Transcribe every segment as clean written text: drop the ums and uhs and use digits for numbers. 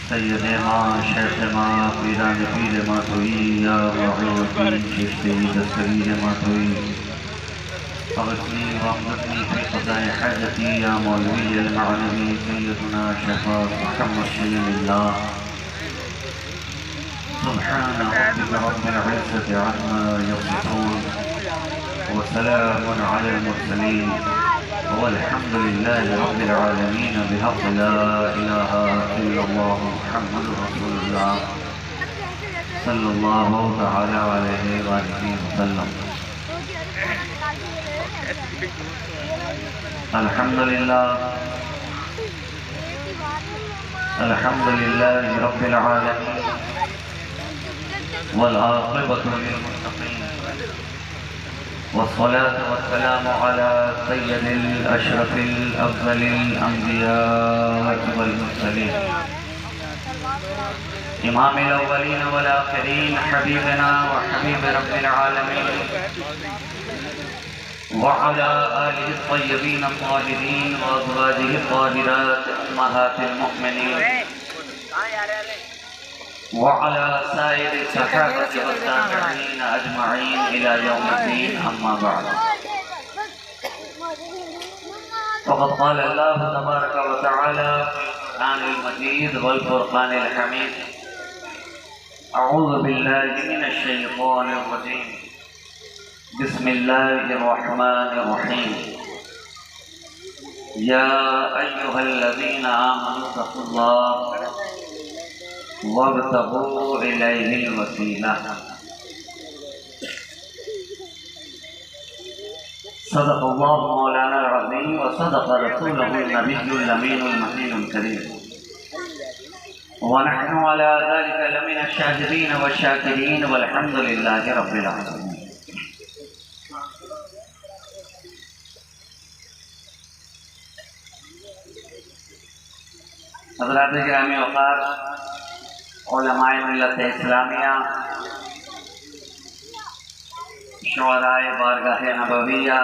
सैयद माँ शेख माँ पीरान पीर मातोई या मौलूदी चिश्ती दस्तगीर मातोई अगसनी वमदनी फी क़ज़ाए हाजती या मौलवी अलमानवी सैयदना शफ़ाअत मुहम्मद शरीफिल्लाह सुब्हान रब्बिका रब्बिल इज़्ज़ति अम्मा यसिफून व सलामुन अलल मुरसलीन वल्हम्दुलिल्लाहि रब्बिल आलमीन बिहक़्क़ि ला इलाहा इल्लल्लाह मुहम्मदुर रसूलुल्लाह सल्लल्लाहु तआला अलैहि वसल्लम। अल्हम्दुलिल्लाह अल्हम्दुलिल्लाहि रब्बिल आलमीन वल आक़िबतु लिल मुत्तक़ीन वस्सलातु वस्सलामु अला सय्यदिल अशरफिल अफ़ज़लिल अंबिया'i वल मुरसलीन इमामिल अव्वलीन वल आखिरीन हबीबना व हबीब रब्बिल आलमीन व अला आलिहि त्तय्यबीन अत्ताहिरीन व अज़वाजिहि त्ताहिरात उम्महातिल मुमिनीन व अला साइरि सहाबति व ताबिईन अजमईन इला यौमिद्दीन अम्मा बअद। फ़क़द क़ाल अल्लाहु तबारक व तआला फ़िल क़ुरआनिल मजीद वल फ़ुरक़ानिल हमीद अऊज़ु बिल्लाहि मिनश शैतानिर रजीम बिस्मिल्लाहिर रहमानिर रहीम या अय्युहल्लज़ीना आमनू तक़ुल्लाह वब्तगू इलैहिल वसीला। सदक़ल्लाहु मौलाना अज़ीम व सदक़ रसूलुहुन नबियुल अमीनुल मकीनुल करीम व नहनु अला ज़ालिका लमिनश शाहिदीन व शाकिरीन वल्हम्दुलिल्लाहि रब्बिल आलमीन। हज़रात गिरामी वक़ार उलमाए मिल्लत इस्लामिया शुअराए बारगाहे नबविया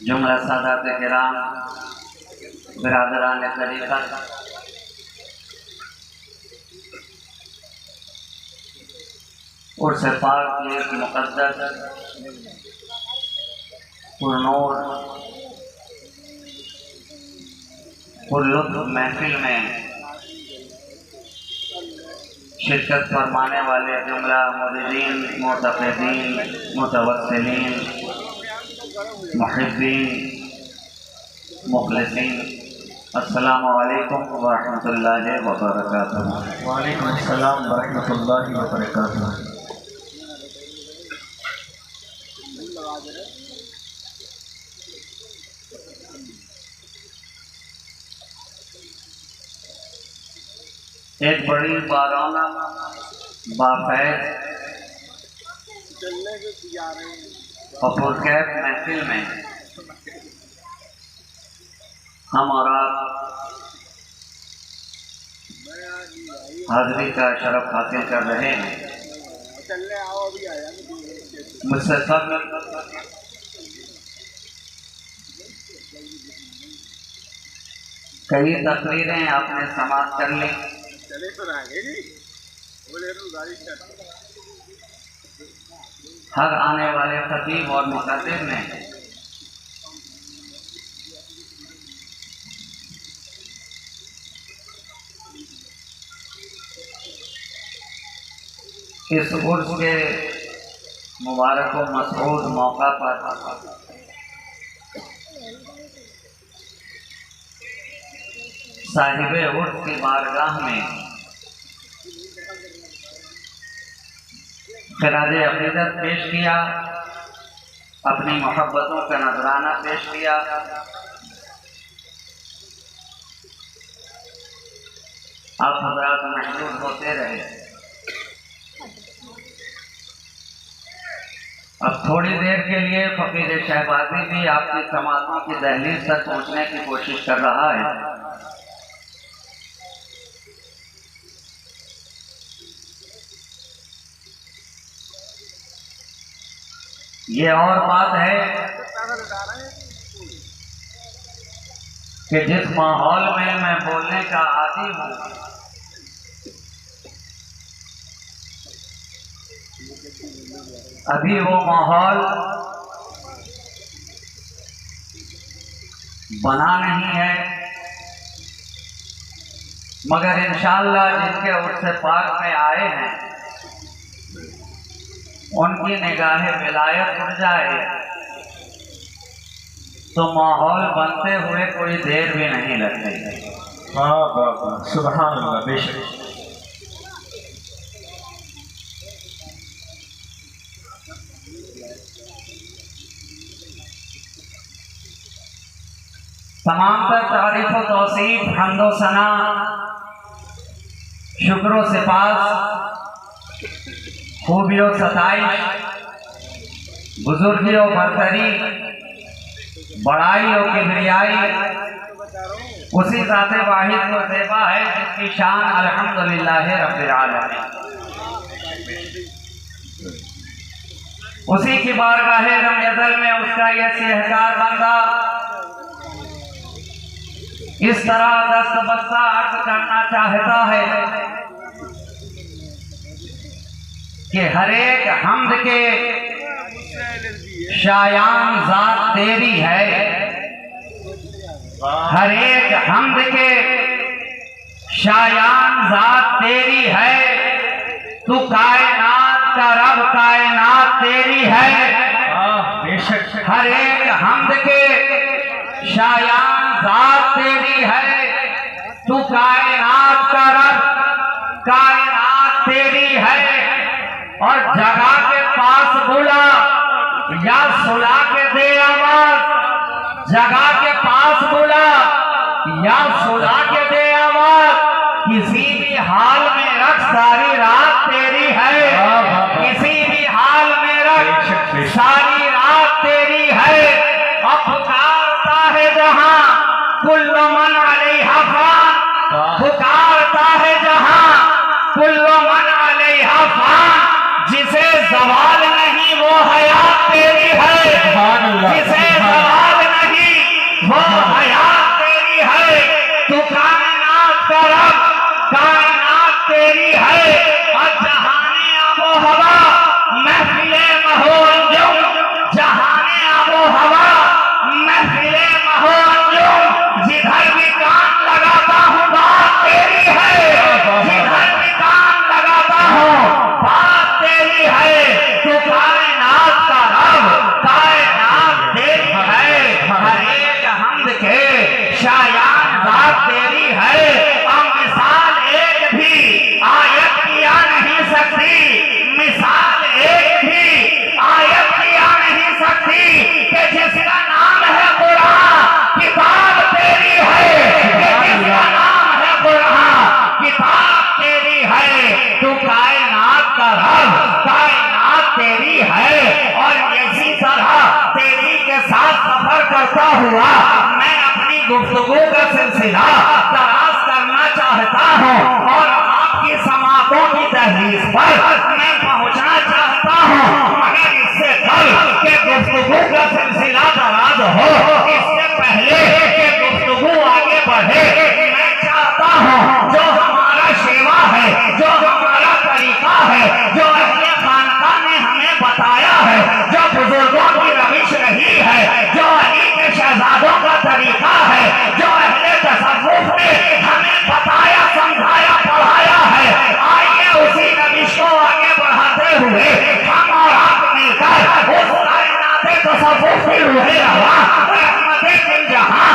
जुमला सादात किराम बिरादरान तरीक़त उर्स पाक की एक मुक़द्दस पुरनूर पुरलुत्फ़ महफिल में शिरकत फरमाने वाले जुमला मुरीदीन मुतक़िदीन मुतवस्सिलीन मुहिब्बीन मुख़लिसीन अस्सलामु अलैकुम व रहमतुल्लाहि व बरकातुहू। वालेकुम अस्सलाम व रहमतुल्लाहि व बरकातुहू। एक बड़ी बाराना बाफैज़ और पुरकैफ महफिल में हम और आप हाज़िरी का शरफ हासिल कर रहे हैं। मुझसे सब कई तकरीरें आपने समाप्त कर ली। हर आने वाले खतीब और मुक़द्दिर ने इस उर्स के मुबारक व मसऊद मौका पर साहिबे उर्स की बारगाह में ख़िराज अक़ीदत पेश किया, अपनी मोहब्बतों का नजराना पेश किया। आप हज़रात महजूद होते रहे। अब थोड़ी देर के लिए फ़कीर शहबाज़ी भी आपकी समातों की दहलीज तक पहुँचने की कोशिश कर रहा है। ये और बात है कि जिस माहौल में मैं बोलने का आदी हूँ, अभी वो माहौल बना नहीं है, मगर इंशाअल्लाह जिनके उससे पाक में आए हैं उनकी निगाहे विलायत उड़ जाए तो माहौल बनते हुए कोई देर भी नहीं लगती। सुभान अल्लाह, बेशक। तमाम तर तारीफ व तौसीफ, हम्दो सना, शुक्र व सिपास, खूबी व सताइश, बुजुर्गी व बरतरी, बड़ाई और किबरियाई उसी ज़ाते वाहिद को ज़ेबा है जिसकी शान अल्हम्दुलिल्लाह रब्बिल आलमीन। उसी की बारगाह रमज़ल में उसका यह सेहकार बंदा इस तरह दस्त बस्ता अर्ज करना चाहता है कि हर एक हम्द के शायान ज़ात तेरी है, हर एक हम्द के शायान ज़ात तेरी है, तू कायनात का रब, कायनात तेरी है। बेशक। हर एक हम्द के शायान ज़ात तेरी है, तू कायनात का रब, कायनात तेरी है। और जगह के पास बुला या सुला के दे आवाज, जगह के पास बुला या सुला के दे आवाज, किसी भी हाल में रख सारी रात तेरी है, किसी भी हाल में रख सारी रात तेरी है। अब पुकारता है जहां कुल्लु मन अलैहा फान, पुकारता है जहां कुल्लु मन अलैहा फान, जिसे सवाल नहीं वो हयात तेरी है, जिसे सवाल नहीं वो हयात तेरी है। तू कायनात का रब, कायनात तेरी है। और जहाने आबो हवा महफिले महो अंजुम, जहाने आबो हवा महफिले महो अंजुम, जिधर भी कान लगाता हूँ बात तेरी है, जिधर भी कान लगाता हूँ बात तेरी है। तू कायनात का रब, कायनात तेरी है। हर एक हम्द के शायान ज़ात तेरी है। और मिसाल एक भी आयत किया नहीं सकती, मिसाल एक भी आयत किया नहीं सकती कि जिसका नाम है कुरान, किताब तेरी है, कि जिसका नाम है कुरान, किताब तेरी है। तू कायनात का रब, कायनात तेरी है। और इसी तरह तेरी के साथ सफर करता हुआ मैं अपनी गुफ्तगू का सिलसिला दराज करना चाहता हूँ और आपकी समातों की दहलीज पर मैं पहुँचना चाहता हूँ। मगर इससे कल के गुफ्तगू का सिलसिला दराज हो, इससे पहले के गुफ्तगू आगे बढ़े, मैं चाहता हूँ जो हमारा शेवा है, जो हमारा तरीका है, जो अहले खानका ने हमें बताया है, जो बुजुर्गों की रविश रही है, जो अली के शहजादों का तरीका है, जो अहले तसव्वुफ ने हमें बताया, समझाया, पढ़ाया है, आइए उसी रविश को आगे बढ़ाते हुए हम और आप मिलकर उस कायनात तसव्वुफ की रूह रवा रहमत-ए-फिल-जहां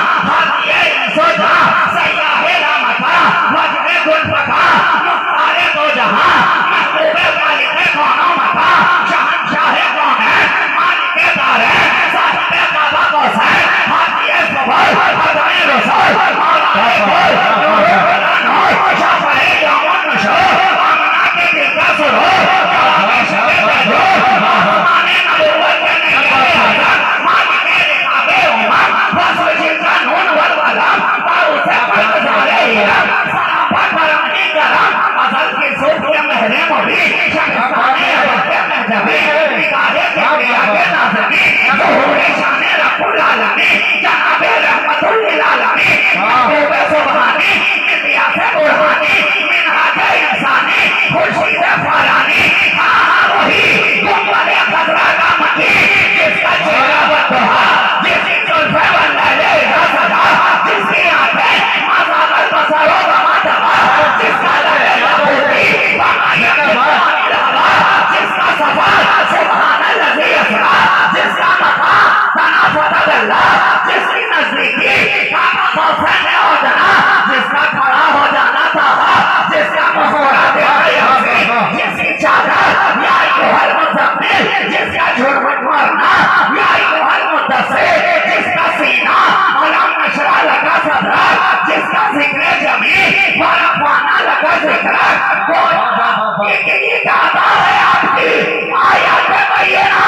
फितरत ये गाता है आपकी आयत मुबय्यना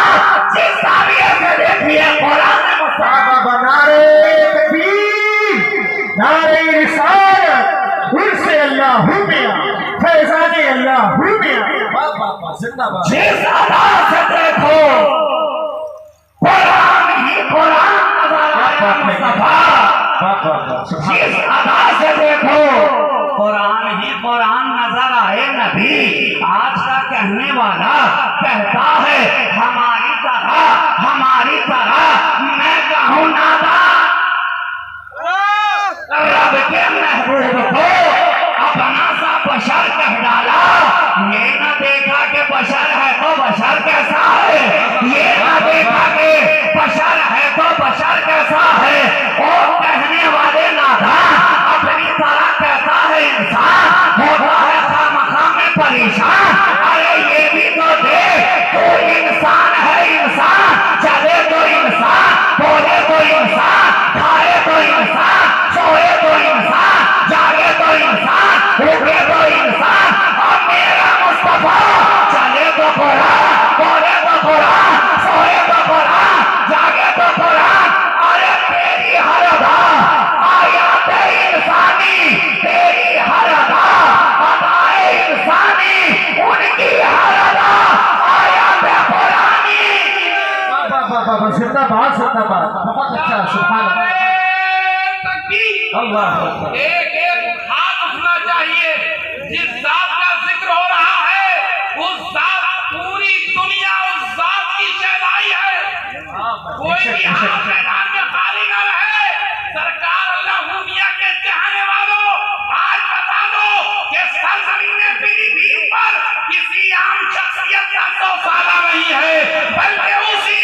जिस जाविये से देखिए कुरान में मुस्तफा नारे तकबीर नारे रिसालत उनसे अल्लाह मियां फैज़ान अल्लाह मियां जिंदाबाद जिस अदा से देखो कुरान ही कुरान नजर आया मुस्तफा जिस अदा से देखो कुरान ही कुरान नजर आए नबी आज का कहने वाला कहता है हमारी तरह मैं कहूँ नादान रब के महबूब को अपना सा बशर कह डाला ये न देखा कि बशर है तो बशर कैसा है ये न देखा कि बशर है तो बशर कैसा है और कहने वाले नादान अपनी तरह कहता है इंसान होता है खामखा में परेशान अरे ये भी तो देख तू इंसान है इंसान चले तो इंसान बोले तो इंसान खाए तो इंसान सोए तो इंसान जागे तो इंसान उठे तो इंसान और मेरा मुस्तफा चले तो कुरान बोले तो कुरान सोए तो कुरान जागे तो कुरान अरे तेरी हर अदा आयत इंसानी तेरी हर अदा अदाए इंसानी उनकी हर अदा आयत कुरानी जिंदाबाद जिंदाबाद बहुत अच्छा सुभान अल्लाह एक एक हाथ उठना चाहिए जिस जात का जिक्र हो रहा है उस जात पूरी दुनिया उस जात की शहनाई है कोई भी हाथ मैदान में खाली न रहे सरकार अल्लाह मियां के चाहने वालों आज बता दो कि सरजमीन पीलीभीत पर किसी आम शख्सियत का 100 साला नहीं है बल्कि उसी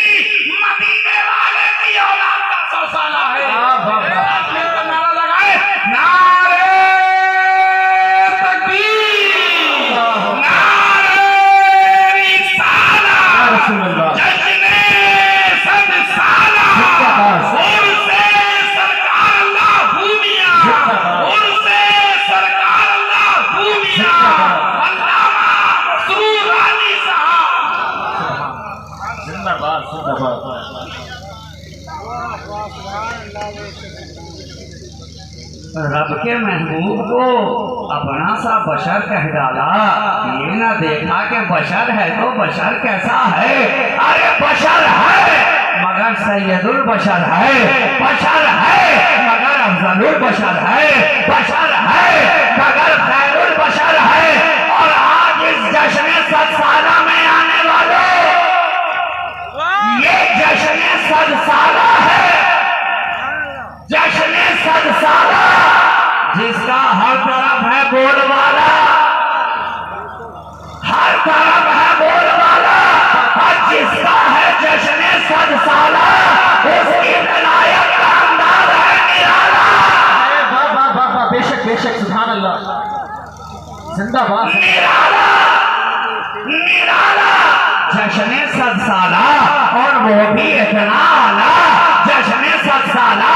मदीने वाले की औलाद का 100 साला है रब के महबूब को अपना सा बशर कह डाला ये ना देखा कि बशर है तो बशर कैसा है अरे बशर है मगर सैयदुल बशर है बशर है मगर अफजलुल बशर है बशर है मगर खैरुल बशर है और आज इस जश्न 100 साला में आने वालों ये जश्न 100 साला है जश्न 100 साला जिसका हर तरफ है बोलवाला हर तरफ है बोलवाला और जिसका है जश्न 100 साला उसकी विलायत का अंदाज है निराला बेशक बेशक सुभान अल्लाह जिंदाबाद निराला निराला जश्न 100 साला और वो भी इतना आला जश्न 100 साला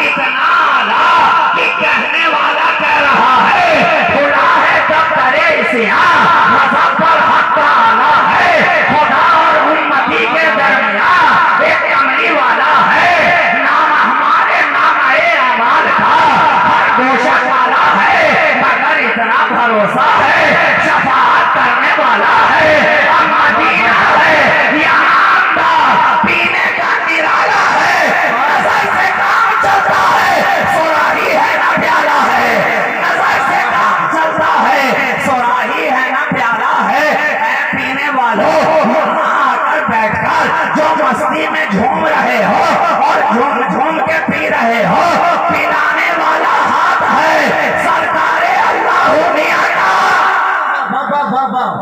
इतना आला कि कहने वाला कह रहा है खुदा है तब करे इस्यां मज़हब पर हक का आला है खुदा और उम्मती के दरमियान एक अमली वाला है नाम हमारे नाम आमाल का हर गोशा वाला है मगर इतना भरोसा है शफाअत करने वाला है अमादीना है यहाँ पीने का निराला है नजर से काम चलता है सुराही है ना प्याला है नजर से काम चलता है सुराही है ना प्याला है पीने वालों यहाँ आकर बैठकर जो मस्ती में झूम रहे हो और झूम झूम के पी रहे हो पिलाने वाला हाथ है सरकारे अल्लाह मियां का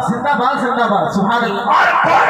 जिंदाबाद जिंदाबाद सुभान अल्लाह और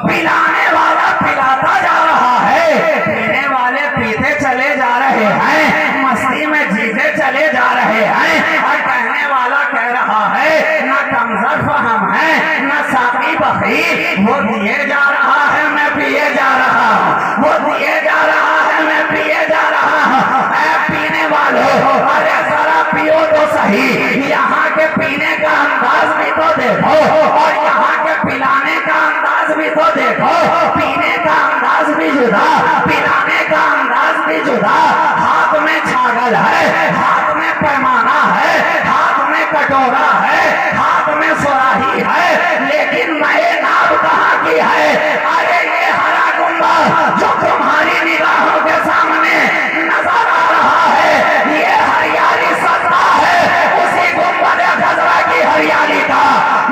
पिलाने वाला पिलाता जा रहा है, पीने वाले पीते चले जा रहे हैं, मस्ती में जीते चले जा रहे हैं। और कहने वाला कह रहा है न कमजर फहम है न साकी बखी, वो दिए जा रहा है मैं पिए जा रहा हूँ, वो दिए जा रहा है मैं पिए जा रहा हूँ। पीने वालों अरे जरा पियो तो सही, यहाँ के पीने का अंदाज भी तो देखो और यहाँ के पिलाने का अंदाज भी तो देखो। पीने का अंदाज भी जुदा, पिलाने का अंदाज भी जुदा। हाथ में छागल है, हाथ में पैमाना है, हाथ में कटोरा है, हाथ में सुराही है, लेकिन मैं नाव कहाँ की है? अरे ये हरा गुंबद जो तुम्हारी निगाहों के सामने नजर आ रहा है, ये हरियाली सत्ता है उसी गुंबद खजरा की हरियाली का।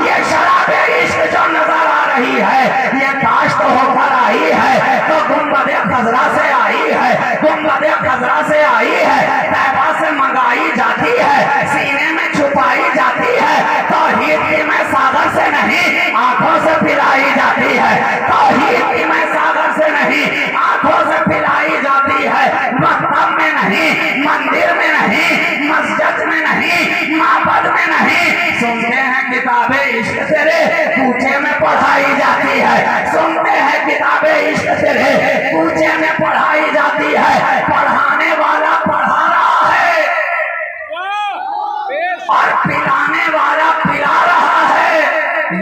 ये शराबे इश्क जो नजर आ रही है, ये काश्त होकर आई है तो गुंबद खजरा से आई है, गुंबद खजरा से आई है, तैबा से मंगाई जाती है, सीने में छुपाई जाती है। तौहीद की मैं सागर से नहीं आंखों से पिलाई जाती है, तौहीद की मैं सागर से नहीं आंखों से पिलाई जाती है। मकतब में नहीं, मंदिर में नहीं, मस्जिद में नहीं, माबद में नहीं, सुनते हैं किताबें इश्क तेरे पूछे में पढ़ाई जाती है, सुनते हैं किताबें इश्क तेरे पूछे में पढ़ाई जाती है। पढ़ाने वाला पढ़ा रहा है और पिलाने वाला पिला रहा है,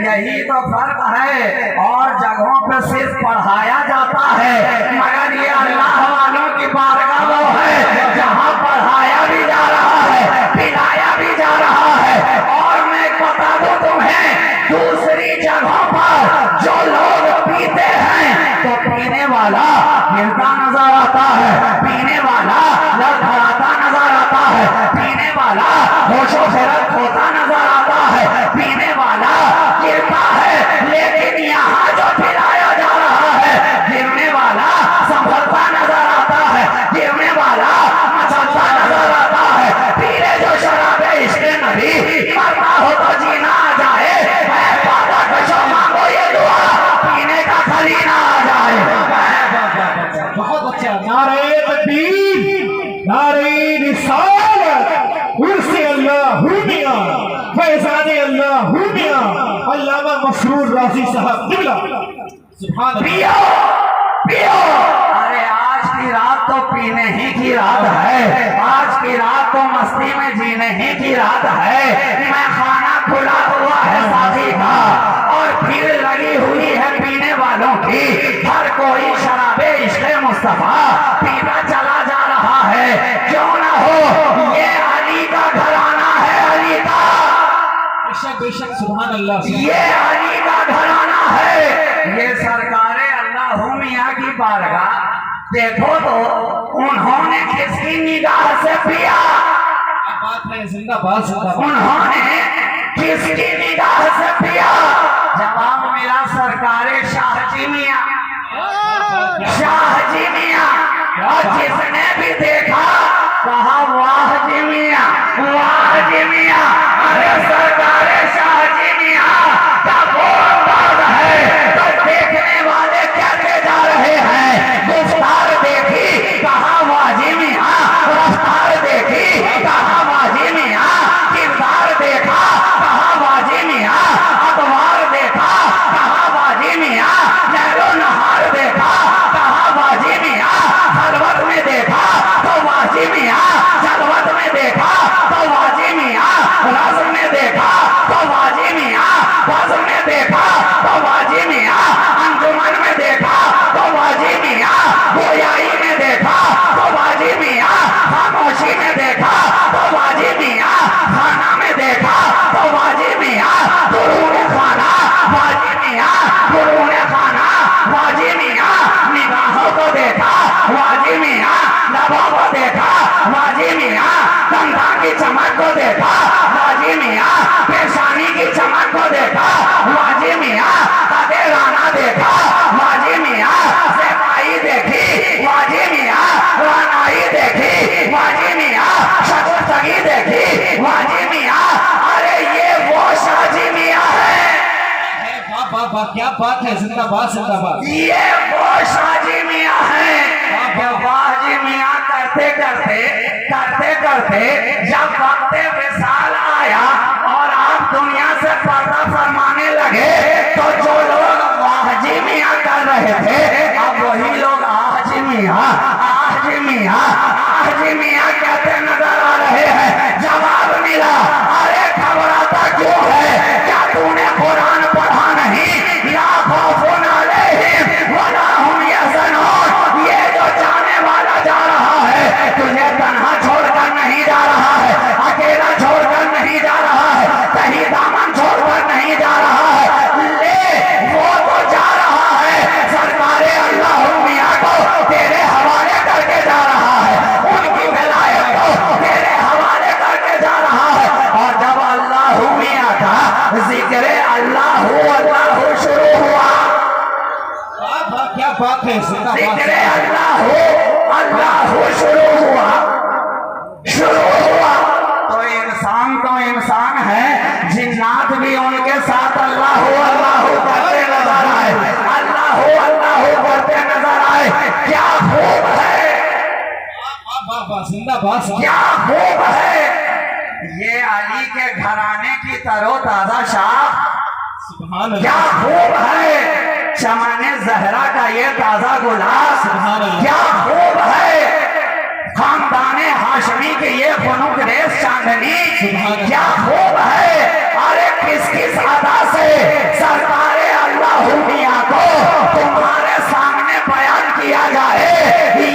यही तो फर्क है। और जगहों पे सिर्फ पढ़ाया जाता है, मगर ये अल्लाह वालों की बारगाह वो है जहाँ पढ़ाया भी जा रहा है, पिलाया भी जा रहा है। और मैं बता दूं तुम्हें, दूसरी जगहों पर जो लोग पीते हैं तो पीने वाला गिरता नजर आता है, पीने वाला लड़खड़ाता नजर आता है, पीने वाला होशो खैरत खोता नजर आता है, पीने वाला गिरता है। लेकिन यहाँ जो पिलाया जा रहा है, गिरने वाला संभलता नजर आता है, गिरने वाला मचलता नजर आता है। पीले जो शराबे इश्क़ नबी, मरना हो तो जीना आ जाए, बाबा कशो मांगो ये दुआ, पीने का खलीना आ जाए। बहुत अच्छा। नारे तकबीर, नारे रिसालत, उर्से अल्लाह मियां, फैज़ाने अल्लाह मियां, अल्लामा मसरूर राजी साहब किबला। सुभान अल्लाह। पियो पियो, अरे आज की रात तो पीने ही की रात है, आज की रात तो मस्ती में जीने ही की रात है। मैं खाना खुला हुआ है साथी का और भीड़ लगी हुई है पीने वालों की, हर कोई शराबे इश्क़े मुस्तफा पीता चला जा रहा है। क्यों ना हो, ये अली का घराना है, अली का, बेशक बेशक, सुभान अल्लाह। ये अली का घराना है। ये सरकारे अल्लाह मियां की बारगाह देखो तो उन्होंने किसकी निगाह से पिया, बात है जिंदाबाद जिंदाबाद। उन्होंने किसकी निगाह से पिया? जवाब मिला सरकारे शाहजी मियां, शाहजी मियां। और जिसने भी देखा कहा वाह जी मियां, वाह जी मियां। अरे सरकारे शाहजी मियां का वो अंदाज है तो देखने वाले कहते जा रहे हैं। गुफ्तार देखी कहा वाह जी मियां, रफ्तार देखी कहा वाह जी मियां, किरदार देखा कहा वाह जी मियां, अतवार देखा कहा वाह जी मियां, नहरो नहार देखा कहा वाह जी मियां, खलवत में देखा तो वाह जी मियां, जलवत में देखा तो वाह जी मियां, रज़्म में देखा तो वाह जी मियां, क्या बात है, जिंदाबाद जिंदाबाद। ये वो शाहजी मियाँ है कि वाजी मियाँ करते करते जब वक्त विशाल आया और आप दुनिया से पर्दा फरमाने लगे, तो जो लोग वाजी मियाँ कर रहे थे, अब वही लोग आजी मियाँ कहते नजर आ रहे हैं। जवाब मिला, अरे घबराता क्यों है, क्या तूने कुरान पढ़ा नहीं? या खौफुन अलैहिम वला हुम यहज़नून। ये जो जाने वाला जा रहा है, तुझे तन्हा छोड़कर नहीं जा रहा है, अकेला छोड़कर नहीं जा रहा है, कहीं दामन छोड़कर नहीं जा रहा है। ले वो तो जा रहा है, सरकारे अल्लाह मियाँ को तेरे हवाले करके जा रहा है, उनकी विलायत को तेरे हवाले करके जा रहा है। और जब अल्लाह मियाँ का जिक्र अल्लाह शुरू हुआ, क्या बात है, जिंदाबाद। जिक्र अल्लाह शुरू हुआ तो इंसान है, जिन्नात भी उनके साथ अल्लाह करते नजर आए, अल्लाह करते नजर आए। क्या खूब है, जिंदाबाद। क्या खूब है। ये अली के घराने की तरोताजा शाख, सुभान अल्लाह। क्या खूब है। चमने जहरा का ये ताजा गुलाब, सुभान अल्लाह। क्या खूब है। खानदाने हाशमी के ये फनुक रेस चांदनी, क्या खूब है। अरे किस अदा से सरकारे अल्लाह मियाँ को तुम्हारे सामने बयान किया जाए।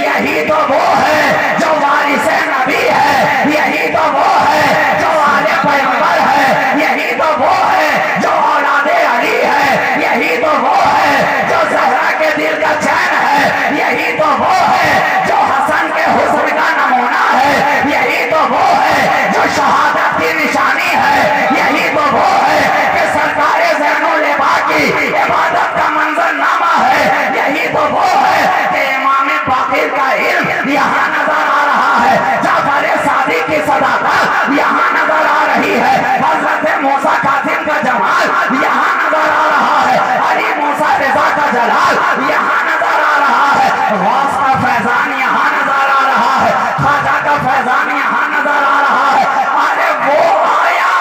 यही तो वो है जो वारिसे नबी है, यही तो वो है जो आले पैगंबर है, यही तो वो है जो औलादे अली है, यही तो वो है जो ज़हरा के दिल का चैन है, यही तो वो है जो हसन के हुस्न का नमूना है, यही तो वो है जो शहादत की निशानी है, यही तो वो है कि सरकारे ज़ैनुल लेबा की इबादत का मंजरनामा है, यही तो वो है कि इमाम बाक़िर का इल्म यहाँ नजर आ रहा है, जाफर सादिक की सदाकत यहाँ नजर आ रही है, हजरत मूसा कासिम का जमाल यहाँ नजर आ रहा है, अली मूसा रिजा का जलाल यहाँ नजर आ रहा है, गौस का फैजान यहाँ नजर आ रहा है, ख्वाजा का फैजान यहाँ नजर आ रहा है। अरे वो आया,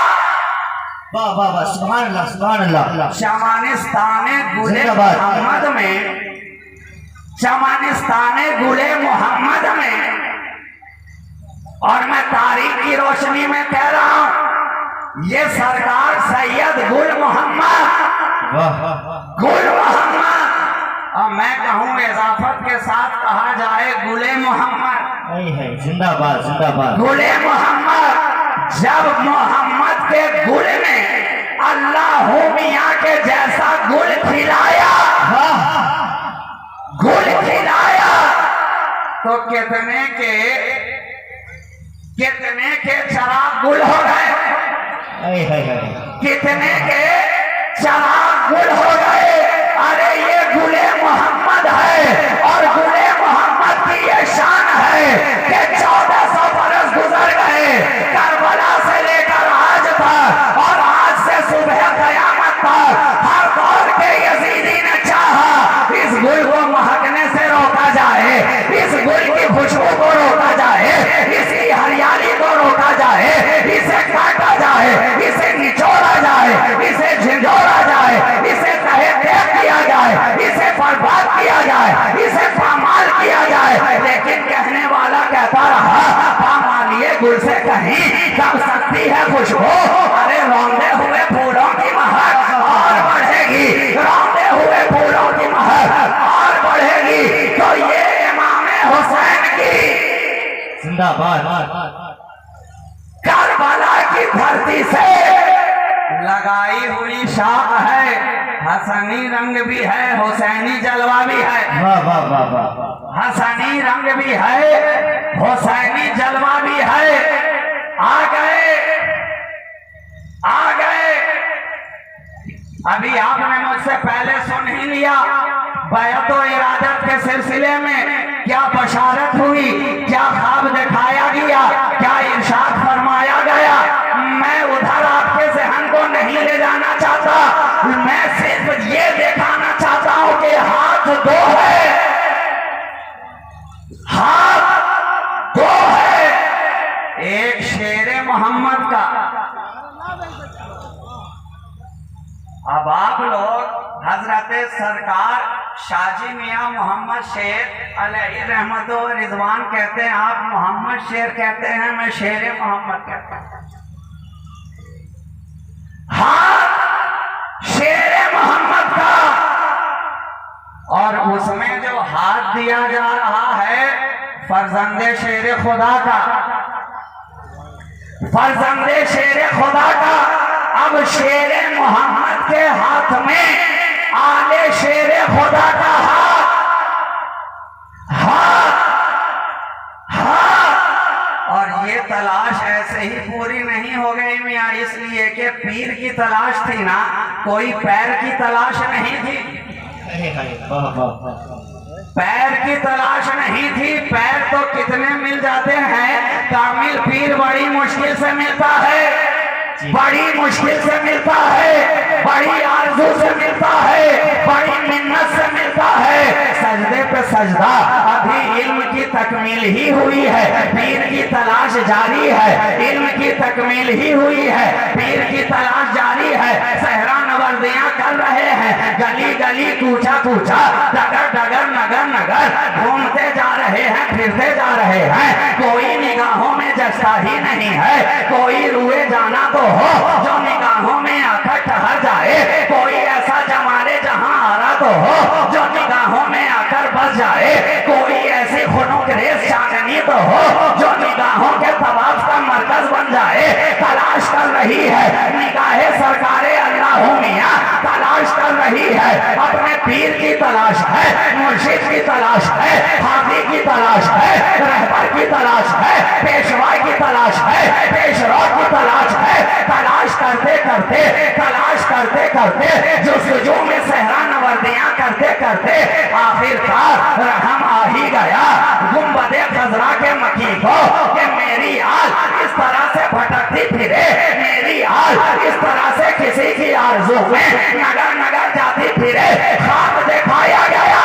वाह वाह वाह, सुभान अल्लाह सुभान अल्लाह। शमानिस्ताने गुले जिंदाबाद। मोहम्मद में, शमानिस्ताने गुले मोहम्मद में, और मैं तारीख की रोशनी में कह रहा हूं, ये सरकार सैयद गुल मोहम्मद, गुल मोहम्मद, और मैं कहूं इजाफत के साथ कहा जाए गुले मोहम्मद, जिंदाबाद जिंदाबाद। गुले मोहम्मद। जब मोहम्मद के गुल में अल्लाह मियाँ के जैसा गुल खिलाया, गुल खिलाया, तो कितने के चराग गुल हो गए, कितने के चराग गुल हो गए। अरे ये गुले मोहम्मद है, और गुले मोहम्मद की ये शान है कि 1400 बरस गुजर गए, करबला से लेकर आज तक, और आज से सुबह कयामत तक हर दौर के यजीदी ने चाहा इस गुल को महकने से रोका जाए, इस गुल की खुशबू को रोका जाए, इसकी हरियाली को रोका जाए, इसे काटा जाए, इसे निचोड़ा जाए, इसे झिंझोड़ा जाए, इसे तहे तैर किया जाए, इसे बर्बाद किया जाए, इसे पामाल किया जाए। लेकिन कहने वाला कहता रहा, पामालिए गुल से कहीं कब सकती है खुशबू। अरे रौंदे हुए फूलों की महक और बढ़ेगी, रौंदे हुए फूलों की महक और बढ़ेगी, तो ये इमाम हुसैन की जिंदाबाद। करबला की धरती से लगाई हुई शाख है, हसनी रंग भी है, हुसैनी जलवा भी है, वाह वाह वाह वाह। हसनी रंग भी है, हुसैनी जलवा भी है। आ गए, आ गए। अभी आपने मुझसे पहले सुन ही लिया, बैअत व इरादत के सिलसिले में क्या बशारत हुई, क्या ख्वाब दिखाया गया, क्या इरशाद फरमाया गया। मैं उधर आपके ज़हन को नहीं ले जाना चाहता, मैं सिर्फ ये सरकार शाजी मियाँ मोहम्मद शेर अलैहि रहमत व रिजवान कहते हैं, आप मोहम्मद शेर कहते हैं, मैं शेर मोहम्मद कहता हूँ। हाथ शेर मोहम्मद का, और उसमें जो हाथ दिया जा रहा है फर्जंदे शेर खुदा का, फर्जंदे शेर खुदा का। अब शेर मोहम्मद के हाथ में आले शेर खुदा का हाथ, हाथ, हाथ। और ये तलाश ऐसे ही पूरी नहीं हो गई मियाँ, इसलिए कि पीर की तलाश थी ना, कोई पैर की तलाश नहीं थी, पैर की तलाश नहीं थी। पैर तो कितने मिल जाते हैं, कामिल पीर बड़ी मुश्किल से मिलता है, बड़ी मुश्किल से मिलता है, बड़ी आरज़ू से मिलता है, बड़ी मिन्नत से मिलता है। सजदे पे सजदा, अभी इल्म की तकमील ही हुई है, पीर की तलाश जारी है, इल्म की तकमील ही हुई है, पीर की तलाश जारी है। सहरा नवर्दियां कर रहे हैं, गली गली कूचा कूचा, डगर डगर नगर नगर घूमते जा रहे हैं, फिरते जा रहे हैं। कोई निगाहों में जस्ता ही नहीं है, कोई रुए जाना तो हो जो निगाहों में आकर ठहर जाए, कोई ऐसा जमाने जहां आ रहा तो हो जो निगाहों में आकर बस जाए, कोई ऐसी खुनुकरेज चांदनी तो हो जो निगाहों के तवाफ का मरकज बन जाए। तलाश कर रही है निगाहे सरकारे अल्लाह मियां, तलाश कर रही है, अपने पीर की तलाश है, मुर्शिद की तलाश है, हादी की तलाश है, रहबर की तलाश है, पेशवा की तलाश है, पेशवा की तलाश है। तलाश करते करते, तलाश करते करते, जुस्तजू में सहरा नवर्दियां करते करते आखिरकार रहम आ ही गया गुंबदे खजरा के मकी को कि मेरी आल इस तरह से भटकती फिरे, मेरी आल इस तरह से किसी की आरज़ू में नगर नगर जाती फिरे। ख्वाब दिखाया गया,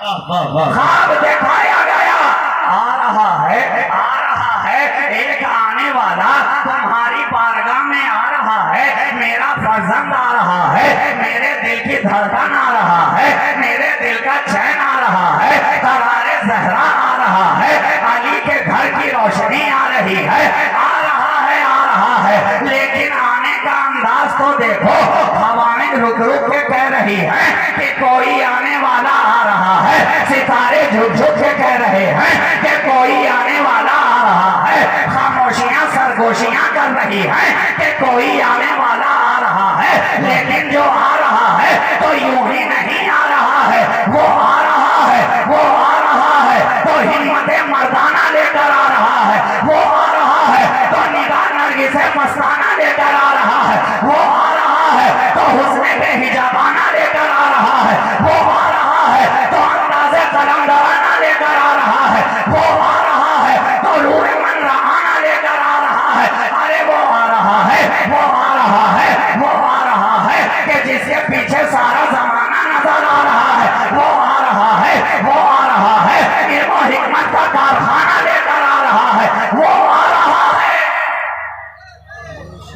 ख्वाब दिखाया गया, आ रहा है, आ रहा है, एक आने वाला तुम्हारी बारगाह में आ रहा है, मेरा फर्जंद आ रहा है, मेरे दिल की धड़कन आ रहा है, मेरे दिल का चैन आ रहा है, करारे ज़हरा आ रहा है, अली के घर की रोशनी आ रही है, आ रहा है, आ रहा है। लेकिन आने का अंदाज तो देखो, हवाएं रुक रुक के कह रही है कि कोई आने वाला आ रहा है, सितारे झुक झुक के कह रहे हैं कि कोई आने वाला आ रहा है, खामोशियां सरगोशियां कर रही हैं कि कोई आने वाला आ रहा है। लेकिन जो आ रहा है तो यूं ही नहीं आ रहा है, वो आ रहा है, वो आ रहा है तो हिम्मत मर्दाना लेकर आ रहा है, वो आ रहा है तो निगाह नरगिस मस्ताना लेकर आ रहा है, वो आ रहा है तो हुस्न बेहिजाबाना लेकर आ रहा है, वो आ रहा है तो अंदाज़े कलमदराना लेकर आ रहा है, वो आ रहा है तो रूह मनराना लेकर आ रहा है। अरे वो आ रहा है, वो आ रहा है, वो आ रहा है कि जिसके पीछे सारा जमाना नजर आ रहा है, वो आ रहा है, वो आ रहा है, इल्म और हिकमत का कारखाना लेकर आ रहा है, वो आ रहा है,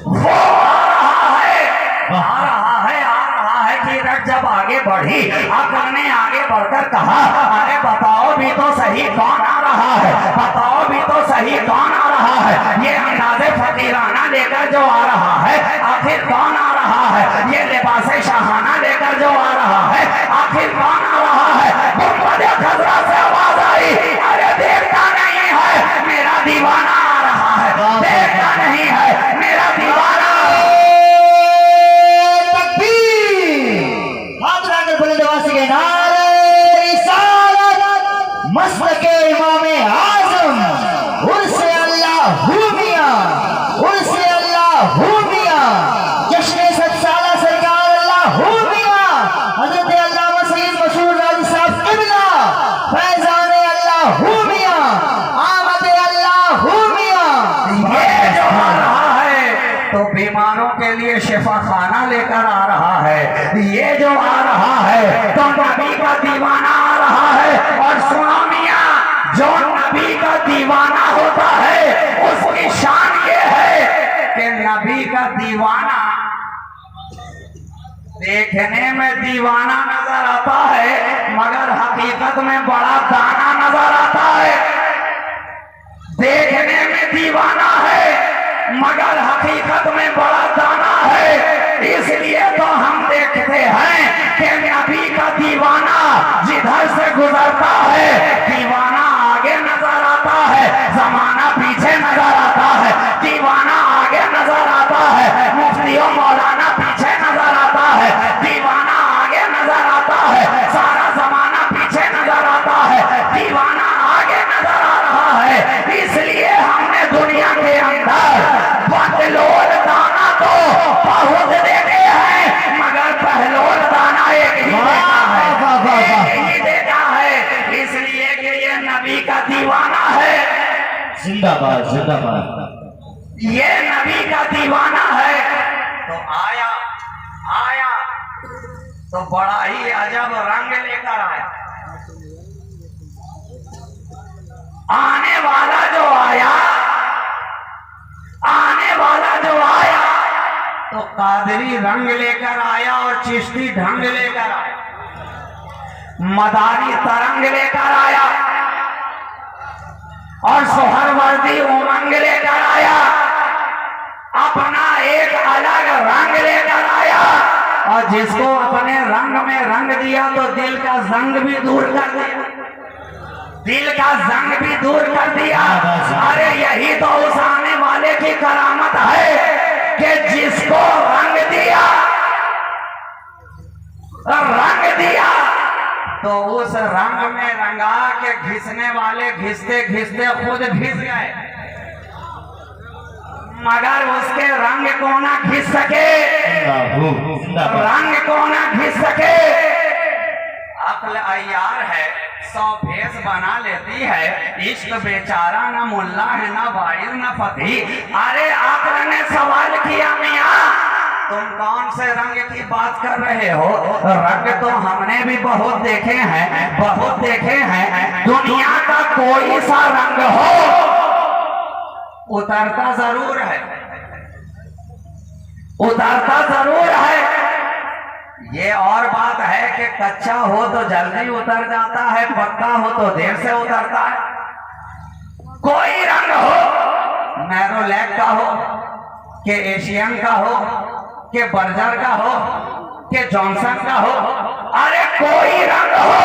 वो आ रहा है, आ रहा है, आ रहा है। कि जब आगे बढ़ी अकल ने आगे बढ़कर कहा, अरे बताओ भी तो सही कौन आ रहा है, बताओ भी तो सही कौन आ रहा है, ये अंदाज़े फकीराना लेकर जो आ रहा है आखिर कौन आ रहा है, ये लिबासे शाहाना लेकर जो आ रहा है आखिर कौन आ रहा है। गुंबदे खजरा से आवाज आई, अरे देखता नहीं है मेरा दीवाना आ रहा है, देखता नहीं है मेरा दीवाना। मस्लके इमामे आज़म उर्से अल्लाह मियां, उर्से अल्लाह मियां, जश्न सत्साला सरकार अल्लाह मियां, हज़रत अल्लामा सय्यद मशहूर राजी साहब क़िबला, फैज़ान अल्लाह मियां, आमद अल्लाह मियां। ये जो आ रहा है तो बीमारों के लिए शिफा खाना लेकर आ रहा है, ये जो आ रहा है तो नबी का दीवाना आ रहा है। और सुनो मियां, जो नबी का दीवाना होता है उसकी शान ये है कि नबी का दीवाना देखने में दीवाना नजर आता है मगर हकीकत में बड़ा दाना नजर आता है। देखने में दीवाना है मगर हकीकत में बड़ा दाना है। इसलिए तो हम देखते हैं कि नबी का दीवाना जिधर से गुजरता है दीवाना आगे नजर आता है, जमाना पीछे नजर आता है। दीवाना आगे नजर आता है, मुफ्तियों मौलाना पीछे नजर आता है। दीवाना आगे नजर आता है, सारा जमाना पीछे नजर आता है। दीवाना आगे नजर आ रहा है। इसलिए हमने दुनिया के अंदर बतलोल दाना तो बहुत देखे हैं मगर पहलोल दाना एक ही देखा है, एक ही देखा है। इसलिए कि ये नबी का दीवाना है। जिंदाबाद जिंदाबाद। ये नबी का दीवाना है। तो आया तो बड़ा ही अजब रंग लेकर आया। आने वाला जो आया तो कादरी रंग लेकर आया और चिश्ती ढंग लेकर आया, मदारी तरंग लेकर आया और सोहरवर्दी उमंग लेकर आया। अपना एक अलग रंग लेकर आया और जिसको अपने रंग में रंग दिया तो दिल का जंग भी दूर कर दिया, दिल का जंग भी दूर कर दिया। अरे यही तो उस आने वाले की करामत है कि जिसको रंग दिया तो उस रंग में रंगा के घिसने वाले घिसते घिसते खुद घिस गए मगर उसके रंग को ना घिस सके, रंग को ना घिस सके। अक्ल अय्यार है, 100 भेष बना लेती है। इश्क बेचारा ना मुल्ला है ना वाइज ना फकीर। अरे अक्ल ने सवाल किया मियां तुम कौन से रंग की बात कर रहे हो? रंग तो हमने भी बहुत देखे हैं, बहुत देखे हैं। दुनिया का कोई सा रंग हो उतरता जरूर है, उतरता जरूर है। ये और बात है कि कच्चा हो तो जल्दी उतर जाता है, पक्का हो तो देर से उतरता है। कोई रंग हो, नैरोलैक का हो कि एशियन का हो कि बर्जर का हो कि जॉनसन का हो, अरे कोई रंग हो,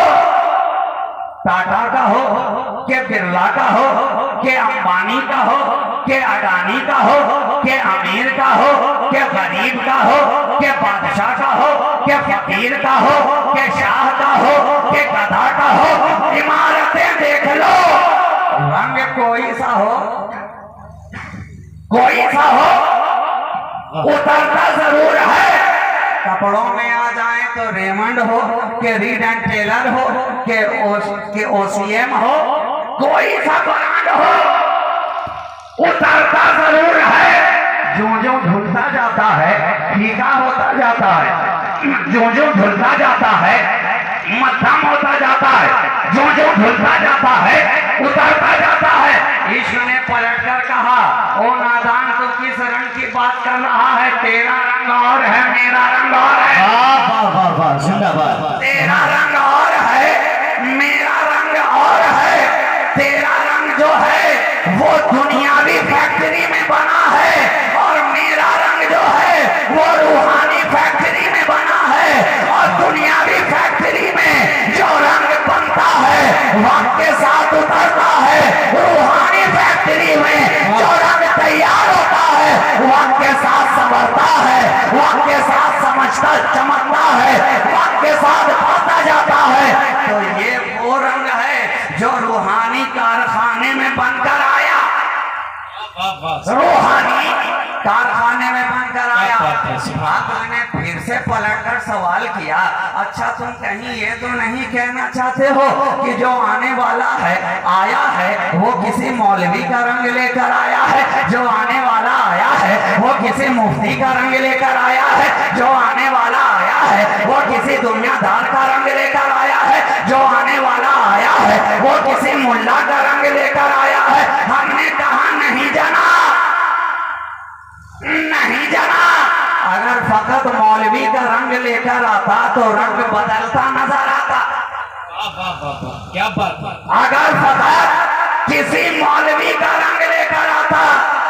टाटा का हो कि बिरला का हो कि अंबानी का हो कि अडानी का हो कि अमीर का हो कि गरीब का हो कि बादशाह का हो कि फकीर का हो कि शाह का हो कि गधा का हो, इमारतें देख लो, रंग कोई सा हो, कोई सा हो, उतरता जरूर है। कपड़ों में आ जाए तो रेमंड हो कि रीड एंड टेलर हो कि ओसीएम हो, कोई सा ब्रांड हो, उतरता जरूर है। जो ढुलता जाता है फीका होता जाता है, जो ढुलता जाता है मध्यम होता जाता है, जो ढुलता जाता है उतरता जाता है। ईश्वर ने पलटकर कहा, ओ नादान तू किस रंग की बात कर रहा है? तेरा रंग और है, मेरा रंग और है। तेरा रंग और है, मेरा रंग और है। तेरा रंग जो है वो दुनियावी फैक्ट्री में बना है और मेरा रंग जो है वो रूहानी फैक्ट्री में बना है। और दुनियावी फैक्ट्री में जो रंग बनता है वक्त के साथ उतरता है, रूहानी फैक्ट्री में जो रंग तैयार होता है वक्त के साथ संवरता है, वक्त के साथ समझता चमकता है, वक्त के साथ आता जाता है। तो ये वो रंग है जो रूहानी कारखाने में बनकर आया, रूहानी कारखाने में बनकर आया। आपने फिर से पलटकर सवाल किया, अच्छा तुम कहीं ये तो नहीं कहना चाहते हो कि जो आने वाला है आया है वो किसी मौलवी का रंग लेकर आया है? जो आने वाला आया है वो किसी मुफ्ती का रंग लेकर आया है? जो आने वाला आया है वो किसी दुनियादार का रंग लेकर आया है? जो आने वाला आया है वो किसी मुल्ला का रंग लेकर आया है? हमने कहा नहीं जना, नहीं जना। अगर फकत मौलवी का रंग लेकर लेकर आता तो रंग बदलता नजर आता। क्या बात है। अगर फकत किसी मौलवी का रंग लेकर आता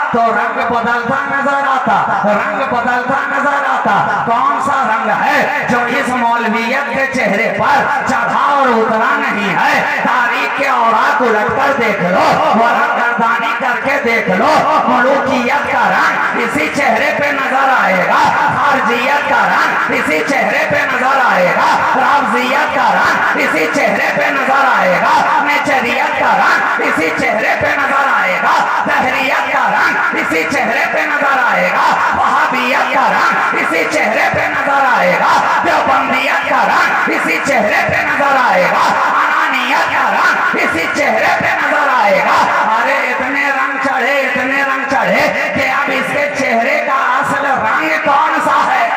तो रंग बदलता नजर आता, रंग बदलता नजर आता। कौन सा रंग है जो इस मौलवियत के चेहरे पर चढ़ा और उतरा नहीं है? तारीख के औराक उलट कर देख लो, वरंगरदानी करके देख लो, मलूकियत का रंग इसी चेहरे पे नजर आएगा, खारजियत का रंग इसी चेहरे पे नजर आएगा, रावजियत का रंग इसी चेहरे पे नजर आएगा, नेचरियत का रंग इसी चेहरे पे नजर आएगा, तहरियत का रंग इसी चेहरे पे नजर आएगा, वहाबियत का रंग इसी चेहरे पे नजर आएगा, देवबंदियत का रंग इसी चेहरे पे नजर आएगा, अनानियत का रंग इसी चेहरे पे नजर आएगा। अरे इतने रंग चढ़े, इतने रंग चढ़े कि अब इसके चेहरे का असल रंग कौन सा है?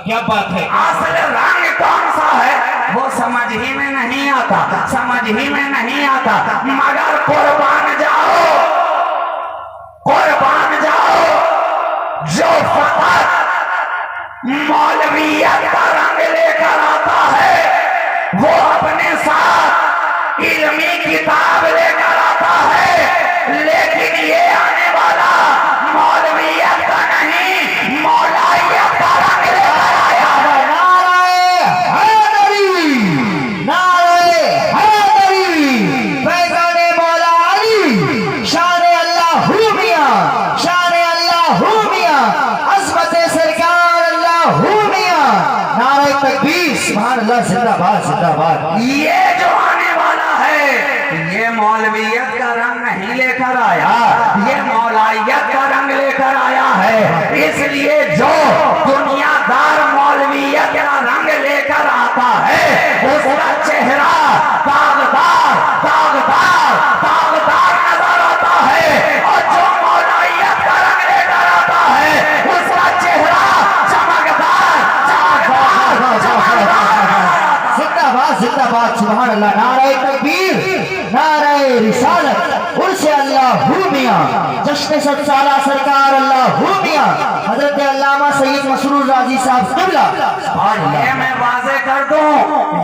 क्या बात है। असल रंग कौन सा है वो समझ ही में नहीं आता, समझ ही में नहीं आता। मगर कुर्बान जाओ, कुर्बान जाओ जो फकत मौलवियत का रंग लेकर आता है, वो अपने साथ इल्मी किताब लेकर आता है, लेकिन ये आने वाला मौलवियत का नहीं, मौलाइयत का रंग लेकर आया है। जिंदाबाद जिंदाबाद। ये जो आने वाला है ये मौलवियत का रंग नहीं लेकर आया, ये मौलाइयत का रंग लेकर आया है। इसलिए जो दुनियादार मौलवियत का रंग लेकर आता है उसका चेहरा दागदार दागदार दागदार नजर आता है, और जो मौलाइयत का रंग लेकर आता है उसका चेहरा चमकदार चमकदार चमकदार। जिंदाबाद जिंदाबाद। सुभान अल्लाह। नारे तकबीर, नारे रिसालत, उर्से अल्लाह मियां, जश्न सद साला सरकार अल्लाह मियां, हजरत अल्लामा सैयद मसरूर राजी साहब किबला। और ये मैं वाज़े कर दूं,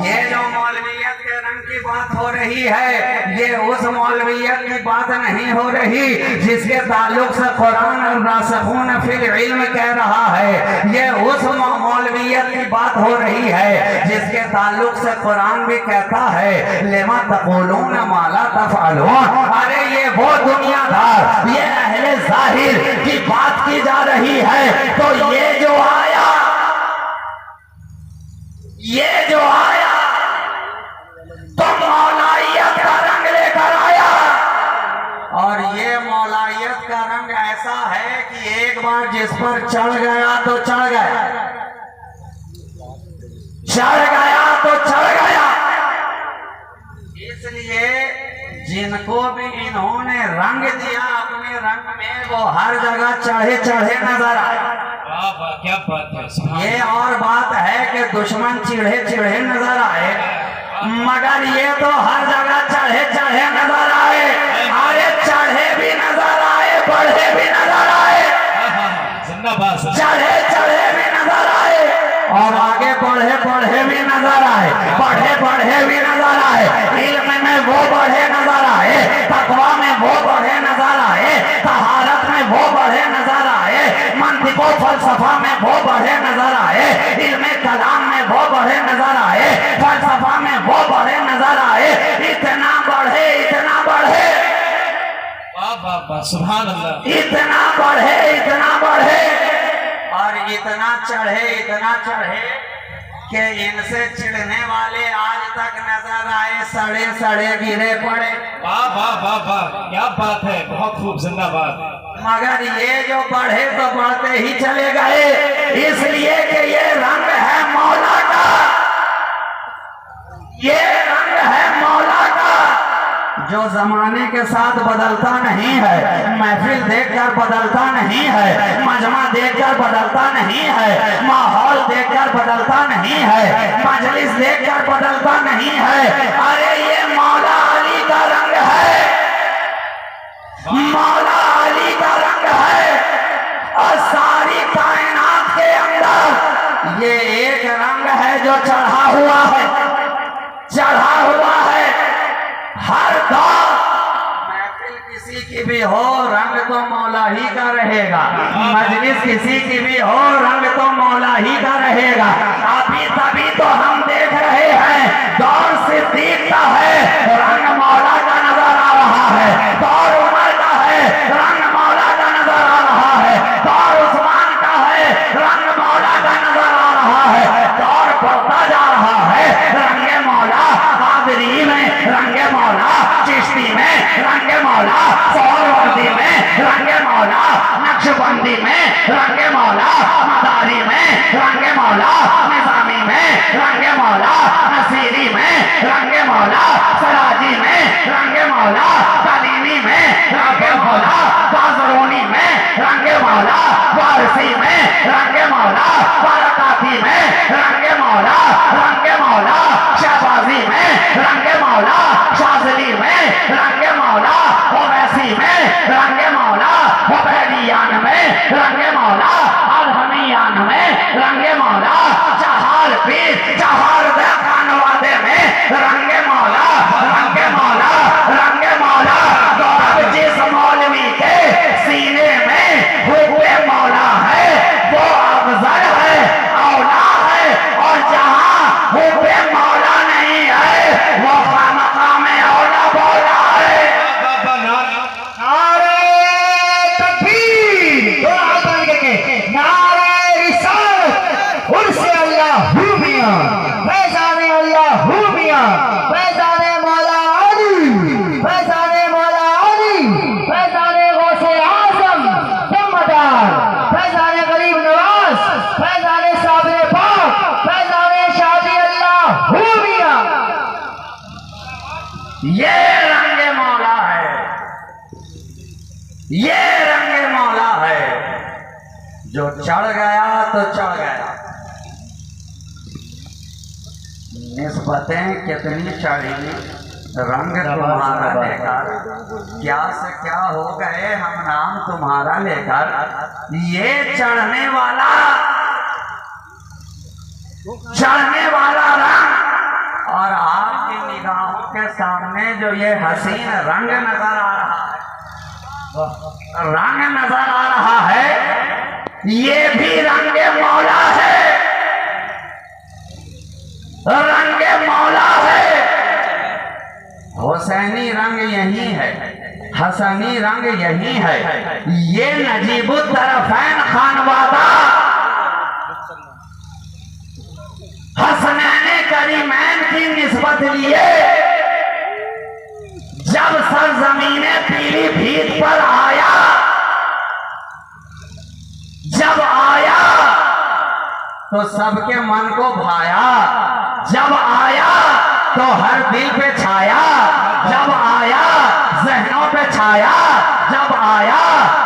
ये जो मौलवियत के रंग की बात हो रही है ये उस मौलवियत की बात नहीं हो रही जिसके ताल्लुक से कुरान और रासिखून फिल इल्म कह रहा है। ये उस मौलवियत की बात हो रही है जिसके ताल्लुक से कुरान भी कहता है लेमा तक़ूलून मा ला तफ़अलून। अरे ये वो दुनियादार, ये अहले ज़ाहिर की बात की जा रही है। तो ये जो आया, ये जो आया तो मौलाइयत का रंग लेकर आया, और ये मौलाइयत का रंग ऐसा है कि एक बार जिस पर चढ़ गया तो चढ़ गया, चढ़ गया तो चढ़ गया। इसलिए जिनको भी इन्होंने रंग दिया अपने रंग में वो हर जगह चढ़े चढ़े नजर आए। क्या बात है। ये और बात है कि दुश्मन चिढ़े चिढ़े नजर आए, मगर ये तो हर जगह चढ़े चढ़े नजर आए। अरे चढ़े भी नजर आए, बढ़े भी नजर आए, चढ़े चढ़े भी नजर आए, और आगे बढ़े बढ़े भी नजर आए, बढ़े बढ़े भी नजर आए। इल्म में वो बढ़े नजर आए, तकवा में वो बढ़े नजर आए, तहारत में वो बढ़े नजर आए, मंतिक व फलसफा में वो बढ़े नजर आए, इल्म कलाम में वो बढ़े नजर आए, फलसफा में वो बढ़े नजर आए। इतना बढ़े, इतना बढ़े, सुभान अल्लाह, इतना बढ़े, इतना बढ़े, और इतना चढ़े कि इनसे चिढ़ने वाले आज तक नजर आए सड़े सड़े गिरे पड़े। वाह वाह वाह वाह, क्या बात है, बहुत खूब, जिंदाबाद। मगर ये जो बढ़े तो बढ़ते ही चले गए, इसलिए कि ये रंग है मौला का, ये रंग है मौला का, जो जमाने के साथ बदलता नहीं है, महफिल देखकर बदलता नहीं है, मजमा देखकर बदलता नहीं है, माहौल देखकर बदलता नहीं है, मजलिस देखकर बदलता नहीं है। अरे ये मौला अली का रंग है, मौला अली का रंग है, और सारी कायनात के अंदर ये हर दौर महफिल किसी की भी हो रंग तो मौला ही का रहेगा, मजलिस किसी की भी हो रंग तो मौला ही का रहेगा। अभी तभी तो हम देख रहे हैं दौर सिद्दीक का है रंग मौला का नजर आ रहा है, दौर उमर का है रंग मौला का नजर आ रहा है, दौर उस्मान का है रंग मौला का नजर आ रहा है, दौर बढ़ता जा रहा है रंगे मौला कादरी में, रंगे मौला चिश्ती में, रंगे मौला सोहरवर्दी में, रंगे मौला नक्शबंदी में, रंगे मौला मदारी में, रंगे मौला निजामी में, रंगे मौला नसीरी में, रंगे मौला सराजी में, रंगे मौला कलीमी में, रंगे मौला बाजरोनी में, रंगे मौला वारसी में, रंगे मौला बरकाती में, रंगे मौला शहबाजी में, रंगे मौला शाजली में, रंगे मौला ओवैसी में, रंगे मौला हुबैलियान में, रंगे मौला अलहमियान में, रंगे मौला चहार पीर चहार खानवादे में, रंगे मौला रंगे मौला रंगे मौला। गौरव जिस मौलवी के सीने में हुए मौला है वो अफजल है, औला है, और जहां हुए मौला नहीं है वो मकाम औला मौला है। नारे तकबीर, दो हाथ बन के नारे रिसालत, उर्से अल्लाह हू मियां, फैज़ाने अल्लाह हू मियां, फैज़ाने मौला अली, फैज़ाने मौला अली, फैज़ाने गौसे आज़म दमदार, फैज़ाने गरीब नवाज, फैज़ाने साबिर पाक, फैज़ाने शादी अल्लाह हू मियां। ये रंगे मौला है, ये रंगे मौला है, जो चढ़ गया तो चढ़ गया। निस्बतें कितनी चढ़ी, रंग तुम्हारा लेकर, क्या से क्या हो गए हम नाम तुम्हारा लेकर। ये चढ़ने वाला रंग और आपकी निगाहों के सामने जो ये हसीन रंग नजर आ रहा है, रंग नजर आ रहा है, ये भी रंगे मौला है, रंगे मौला है। हुसैनी रंग यही है, हसनी रंग यही है। ये नजीबुत्तरफैन खानवादा हसनैन करीमैन की निस्बत लिए जब सरजमीने पीलीभीत पर आया, जब आया तो सबके मन को भाया, जब आया तो हर दिल पे छाया, जब आया जहनों पे छाया, जब आया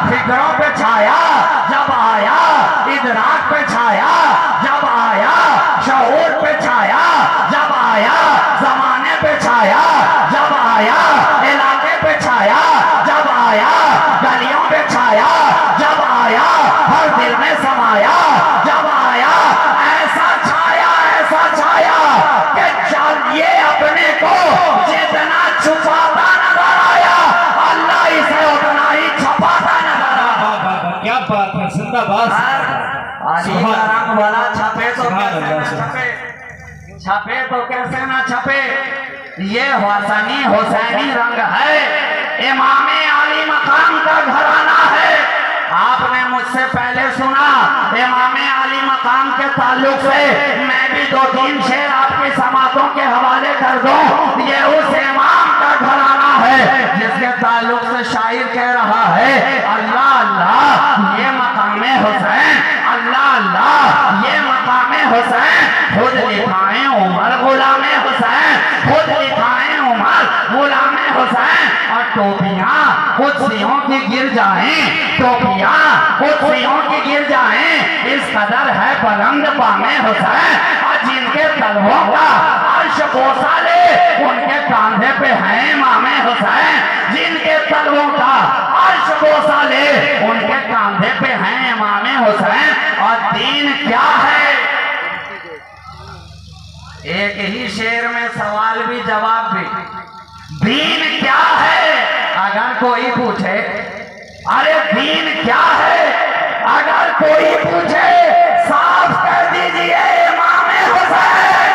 फिक्रों पे छाया, जब आया इदराक पे छाया, जब आया शऊर पे छाया, जब आया जमाने पे छाया, जब आया इलाके पे छाया, जब आया गलियों पे छाया, जब आया हर दिल में समाया, जब आया ऐसा छाया कि चाहिए अपने को जितना छुपाता नजर आया, अल्लाह इसे उतना ही छुपाता नजर आया। क्या बात है, जिंदाबाद। अली का रंग वाला छपे तो कैसे ना छपे, छपे तो कैसे ना छपे। ये हसनी हुसैनी रंग है, इमामे आली मकाम का घराना है। आपने मुझसे पहले सुना इमामे आली मकाम के ताल्लुक से, मैं भी 2-3 शेर आपकी समातों के हवाले कर दूं। ये उस इमाम का घराना है जिसके ताल्लुक से शायर कह रहा है, अल्लाह अल्लाह ये मकामे हुसैन, अल्लाह अल्लाह ये मकामे हुसैन, खुद लिखाए उमर गुलामे हुसैन, खुद लिखाए उमर गुलामे हुसैन। और टोपियां कुर्सियों की गिर जाएं, टोपियां कुर्सियों की गिर जाएं, इस कदर है बुलंद पामे हुसैन। और जिनके तलवों का अर्श बोसा ले, उनके कांधे पे है इमामे हुसैन, जिनके तलवों का अर्श बोसा ले, उनके कांधे पे है इमामे हुसैन। और दीन क्या है, एक ही शेर में सवाल भी जवाब भी। दीन क्या है अगर कोई पूछे, अरे दीन क्या है अगर कोई पूछे, साफ कर दीजिए इमाम हुसैन,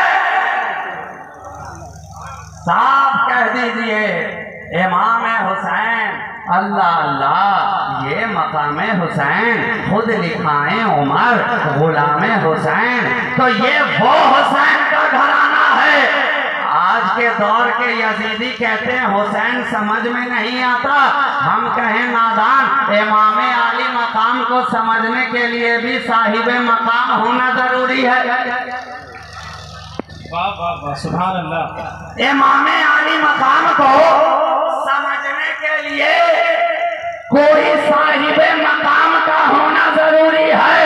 साफ कह दीजिए इमाम हुसैन। अल्लाह अल्लाह, ये मकाम हुसैन खुद लिखाए उमर गुलाम हुसैन, तो ये वो हुसैन का घराना है। आज के दौर के यजीदी कहते हैं हुसैन समझ में नहीं आता, हम कहें नादान। इमाम आली मकाम को समझने के लिए भी साहिब मकाम होना जरूरी है। वाह वाह वाह, सुभान अल्लाह। इमाम आली मकाम को समझने के लिए कोई साहिब मकाम का होना जरूरी है।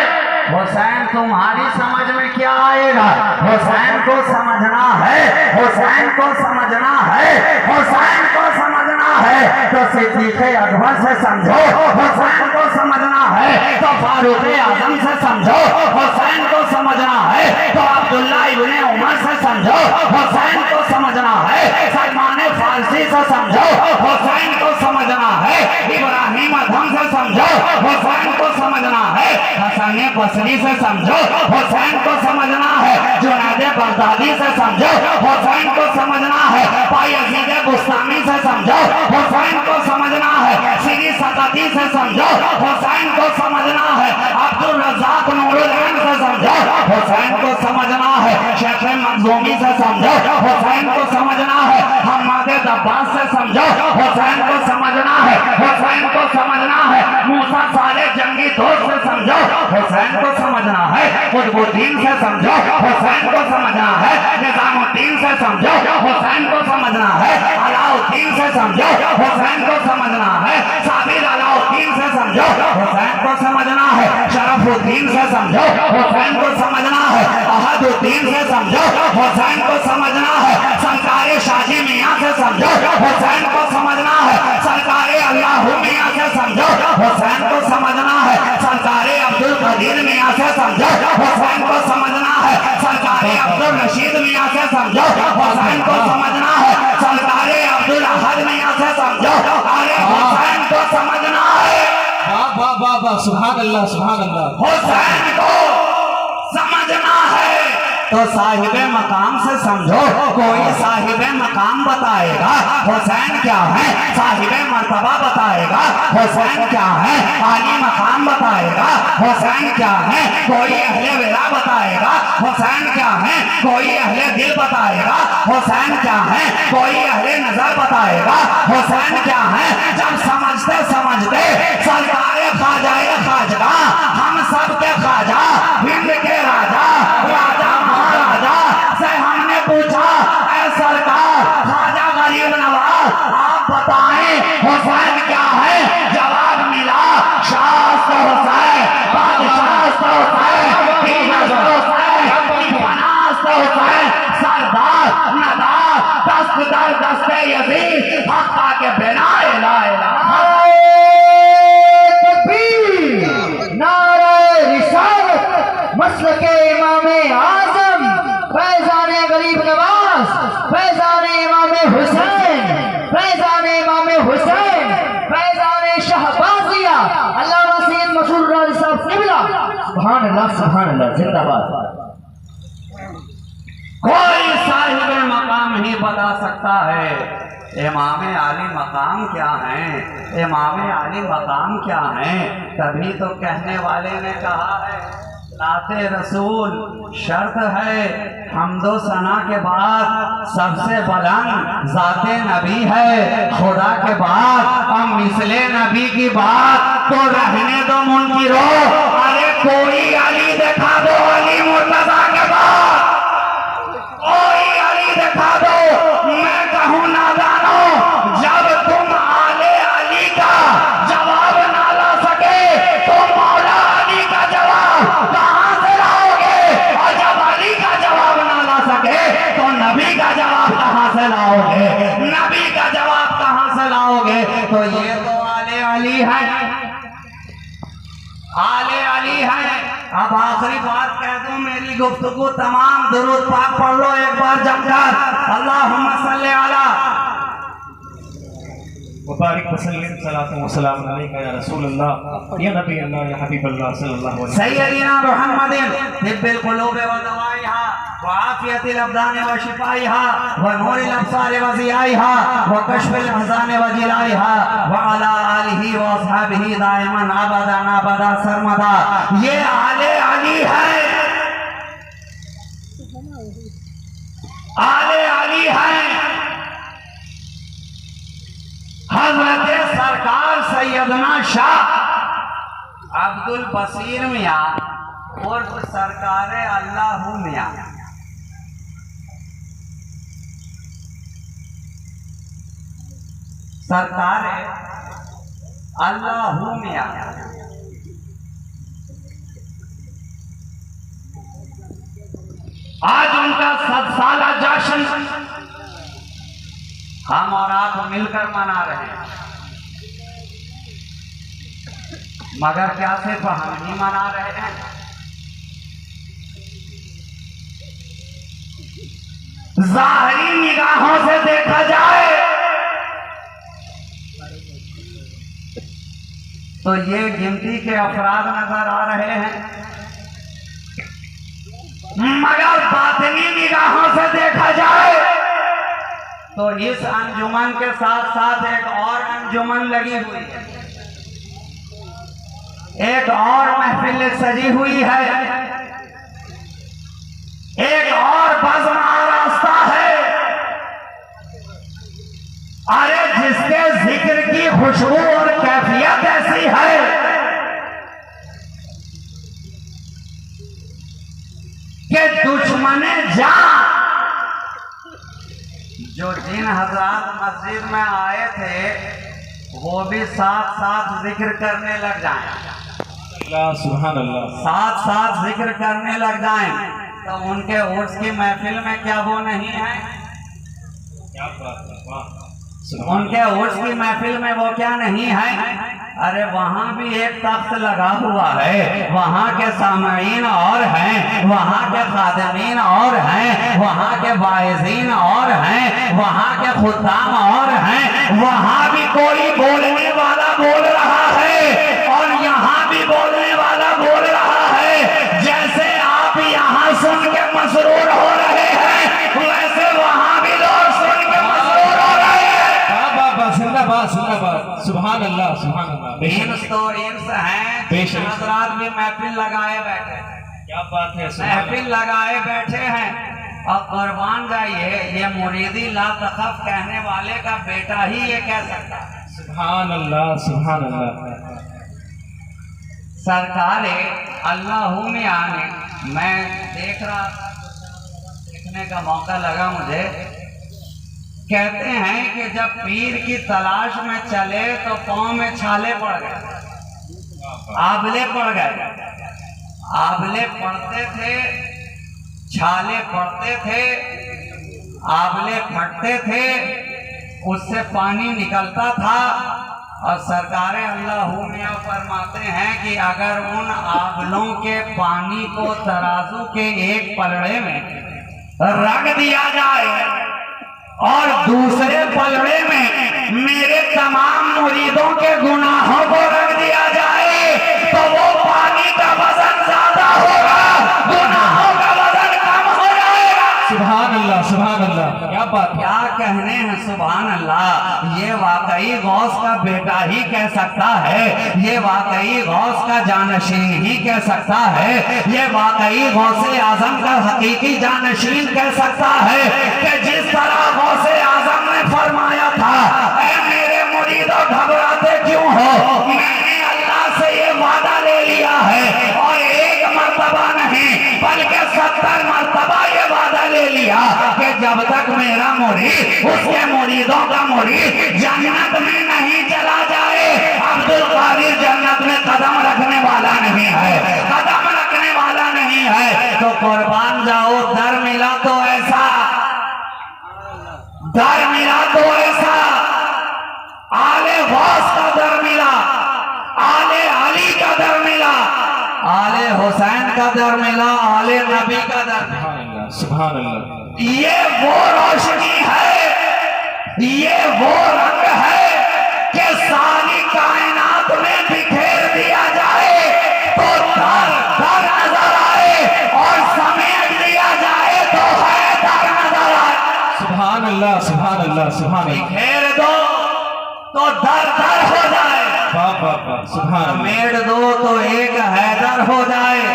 हुसैन तुम्हारी समझ में क्या आएगा? हुसैन को समझना है, हुसैन को समझना है, हुसैन को समझना है तो सिद्दीक़ अकबर से समझो, हुसैन को समझना है तो फारूक आजम से समझो, हुसैन को समझना है तो अब्दुल्ला इब्ने उमर से समझो, हुसैन को समझना है सलमान फारसी से समझो, हुसैन को समझना है इब्राहिम अदम से समझो, हुसैन को समझना है हसन बसरी से समझो, हुसैन को समझना है जुनैद बगदादी से समझो, हुसैन को समझना है बायजीद बुस्तामी से समझो, हुसैन को समझना है श्री सतती से समझो, हुसैन को समझना है अब्दुल रज़्ज़ाक नूरुल से समझो, हुसैन को समझना है शेख मखदूमी से समझो, हुसैन को समझना है हम्माद अब्बास से समझो, हुसैन को समझना है, हुसैन को समझना है मूसा सालेह जंगी दोस्त से समझो, हुसैन को समझना है कुतुबुद्दीन से समझो, हुसैन को समझना है निजामुद्दीन से समझो, हुसैन को समझना है अलाउद्दीन से समझो, हुसैन को समझना है साबिर अलाउद्दीन से समझो, हुसैन को समझना है शरफुद्दीन से समझो, हुसैन को समझना है अहदुद्दीन से समझो, हुसैन को समझना है सरकारे शाजी मियाँ से समझो, हुसैन को समझना है सरकारे अल्लाह मियाँ से समझो, हुसैन को समझना है सरकारे अब्दुल कदीर मियाँ से समझो, हुसैन को समझना है सरकारे अब्दुल रशीद मियाँ से समझो, हुसैन को समझना है सरकारे अब्दुल अहद मियाँ से समझो, अरे हुसैन को समझना है। वाह वाह वाह वाह, सुभान अल्लाह सुभान अल्लाह। हुसैन को समझना है तो साहिब मकाम से समझो। कोई साहिब मकाम बताएगा हुसैन क्या है, साहिब मर्तबा बताएगा हुसैन क्या है, आली मकाम बताएगा हुसैन क्या है, कोई अहले विला बताएगा हुसैन क्या है, कोई अहले दिल बताएगा हुसैन क्या है, कोई अहले नजर बताएगा हुसैन क्या है। जब समझते समझते सरकारे ख्वाजाए खाजगा, हम सब के ख्वाजा हिंद के राजा राजा महाराजा से हमने पूछा ऐ सरकार ख्वाजा गरीब नवाज आप बताएं हुसैन क्या है? जवाब मिला शास्त हुसैन, बादशाह हुसैन, पनास्त हुसैन, सरदार नदार दस्त दर दस्ते यजीद हक्का के बिना ला इलाहा मसलके इमामे आजम फैजाने गरीब नवाज, फैजाने इमामे हुसैन, फैजाने इमामे हुसैन, फैजाने शहबाजिया अल्लामा सैयद मसूद राजी साहब किबला। सुभान अल्लाह जिंदाबाद। कोई साहिब मकाम ही बता सकता है इमाम आली मकाम क्या है, इमाम आली मकाम क्या है। तभी तो कहने वाले ने कहा है नाते रसूल शर्त है, हमदो सना के बाद सबसे बुलंद जाते नबी है, खुदा के बाद हम मिसले नबी की बात तो रहने दो मुनकिरो। अरे कोई अली दिखा दो अली मुर्तजा के बाद, कोई अली दिखा दो। मैं कहूँ नादानो जब तुम आले अली का जवाब ना ला सके तो मौला अली का जवाब कहाँ से लाओगे? और जब अली का जवाब ना ला सके तो नबी का जवाब कहाँ से लाओगे? नबी का जवाब कहाँ से लाओगे? तो ये तो आले अली है, आले अली है। अब आखिरी बात कह दूं मेरी गुफ्तगू तमाम दुरूद पाक पढ़ लो एक बार जमकर। अल्लाहुम्मा सल्ली अला मुबारक वसल्लम सलातो व सलाम अलैका या रसूल अल्लाह या नबी अल्लाह या हबीब अल्लाह सल्लल्लाहु अलैहि सय्यदना मुहम्मदिन तिब्बिल क़ुलूब व दवाइहा व आफियतिल अबदान व शिफाइहा व नूरिल अब्सार व ज़ियाइहा व कश्फिल हज़ान व जिलाइहा व अला आलिहि व अस्हाबिहि दाइमन अबदन अबदा सरमदा। ये आले अली है, आले अली है। हजरत सरकार सैयदना शाह अब्दुल बसीर मियाँ उर्फ सरकार अल्लाह मियाँ सरकार अल्लाह मियाँ आज उनका 7 साला जश्न हम और आप मिलकर मना रहे हैं, मगर क्या सिर्फ हम ही मना रहे हैं? ज़ाहिरी निगाहों से देखा जाए तो ये गिनती के अफराद नजर आ रहे हैं, मगर बातिनी निगाहों से देखा जाए तो इस अंजुमन के साथ साथ एक और अंजुमन लगी हुई है, एक और महफिल सजी हुई है, एक और बज़्म आरास्ता है। अरे जिसके जिक्र की खुशबू और कैफियत ऐसी है कि दुश्मने जान जो जिन हजरात मस्जिद में आए थे वो भी साथ साथ जिक्र करने लग जाएं, सुभान अल्लाह, साथ साथ जिक्र करने लग जाएं, तो उनके उर्स की महफिल में क्या वो नहीं है? क्या बात है, वाह। उनके उर्स की महफिल में वो क्या नहीं है? अरे वहाँ भी एक तख्त लगा हुआ है, वहाँ के सामईन और हैं, वहाँ के खादिमीन और हैं, वहाँ के वाइज़ीन और हैं, वहाँ के खुद्दाम और हैं। वहाँ भी कोई बोलने वाला बोल रहा है और यहाँ भी बोलने वाला बोल रहा है। जैसे आप यहाँ सुन के मसरूर हो रहे हैं, वैसे वहाँ भी लोग सुन के मसरूर हो रहे हैं। जिंदाबाद जिंदाबाद, सुभान अल्लाह सुभान अल्लाह। इंस तो इंस हैं, बेशक। हजरात भी महफिल लगाए बैठे हैं, क्या बात है, महफिल लगाए बैठे हैं। और कुर्बान जाइए, ये मुरीदी ला तखफ कहने वाले का बेटा ही ये कह सकता है। सुभान अल्लाह सुभान अल्लाह। सरकार अल्लाह में आने मैं देख रहा था, देखने का मौका लगा मुझे। कहते हैं कि जब पीर की तलाश में चले तो पाँव में छाले पड़ गए, आबले पड़ गए। आबले पड़ते थे, छाले पड़ते थे, आबले फटते थे, उससे पानी निकलता था। और सरकारें अल्लाह मियां फरमाते हैं कि अगर उन आबलों के पानी को तराजू के एक पलड़े में रख दिया जाए और दूसरे पलड़े में मेरे तमाम मुरीदों के गुनाहों को रख दिया जाए तो वो पानी का वजन ज्यादा होगा, गुनाहों का वजन कम हो जाएगा। सुभान अल्लाह सुभान अल्लाह, क्या बात है। क्या कहने हैं, सुभान अल्लाह। ये वाकई गौस का बेटा ही कह सकता है, ये वाकई गौस का जानशीन ही कह सकता है, ये वाकई गौसे आजम का हकीकी जानशीन कह सकता है कि जिस तरह गौसे आजम ने फरमाया था, ऐ मेरे मुरीदों घबराते क्यों हो, मैंने अल्लाह से ये वादा ले लिया है और एक मर्तबा नहीं बल्कि 70 मर्तबा ये वादा ले लिया कि जब तक मेरा मुरीद उसके मुरीदों का मुरीद जन्नत में नहीं चला जाए, अब्दुल कादिर जन्नत में कदम रखने वाला नहीं है, कदम रखने वाला नहीं है। तो कुर्बान जाओ, दर मिला तो ऐसा, दर मिला तो ऐसा, आले गौस का दर मिला, आले अली का दर मिला, आले हुसैन का दर मिला, आले नबी का दर मिला। सुभान अल्लाह। ये वो रोशनी है, ये वो रंग है अल्लाह, सुभान अल्लाह, सुभान अल्लाह। घेर दो तो दर दर हो जाए, वाह वाह वाह, सुभान अल्लाह। मेड़ दो तो एक हैदर हो जाए,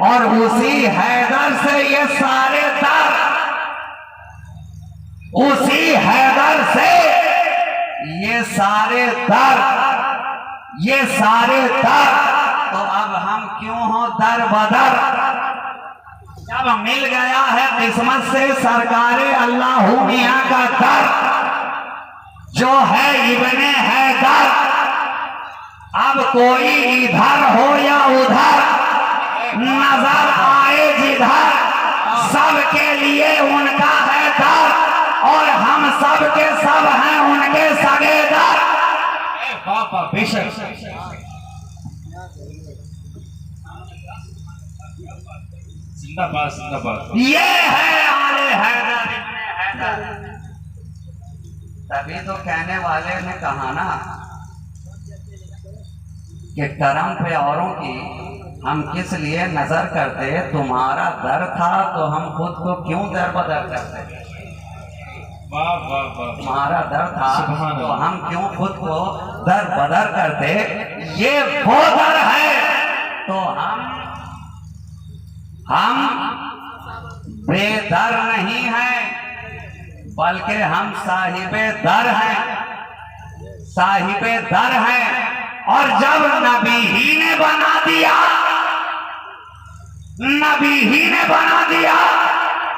और उसी हैदर से ये सारे दर, उसी हैदर से ये सारे दर, ये सारे दर। तो अब हम क्यों हो दर बदर? जब मिल गया है किस्मत से सरकारे अल्लाह मियां का दर, जो है इब्ने हैदर, अब कोई इधर हो या उधर, नजर आए जिधर, सबके लिए उनका है दर, और हम सब के सब हैं उनके सगे दर। वाह वाह, बेशक। जिंदाबाद, जिंदाबाद। ये है आले हैदर इब्ने हैदर। तभी तो कहने वाले ने कहा ना कि करम पे औरों की हम किस लिए नजर करते, तुम्हारा दर था तो हम खुद को क्यों दर बदर करते। वाह वाह वाह, तुम्हारा दर था सुभान तो अल्लाह। हम क्यों खुद को दर बदर करते। ये वो दर है तो हम बेदर नहीं हैं, बल्कि हम साहिबे दर हैं, साहिबे दर हैं। और जब नबी ही ने बना दिया, नबी ही ने बना दिया,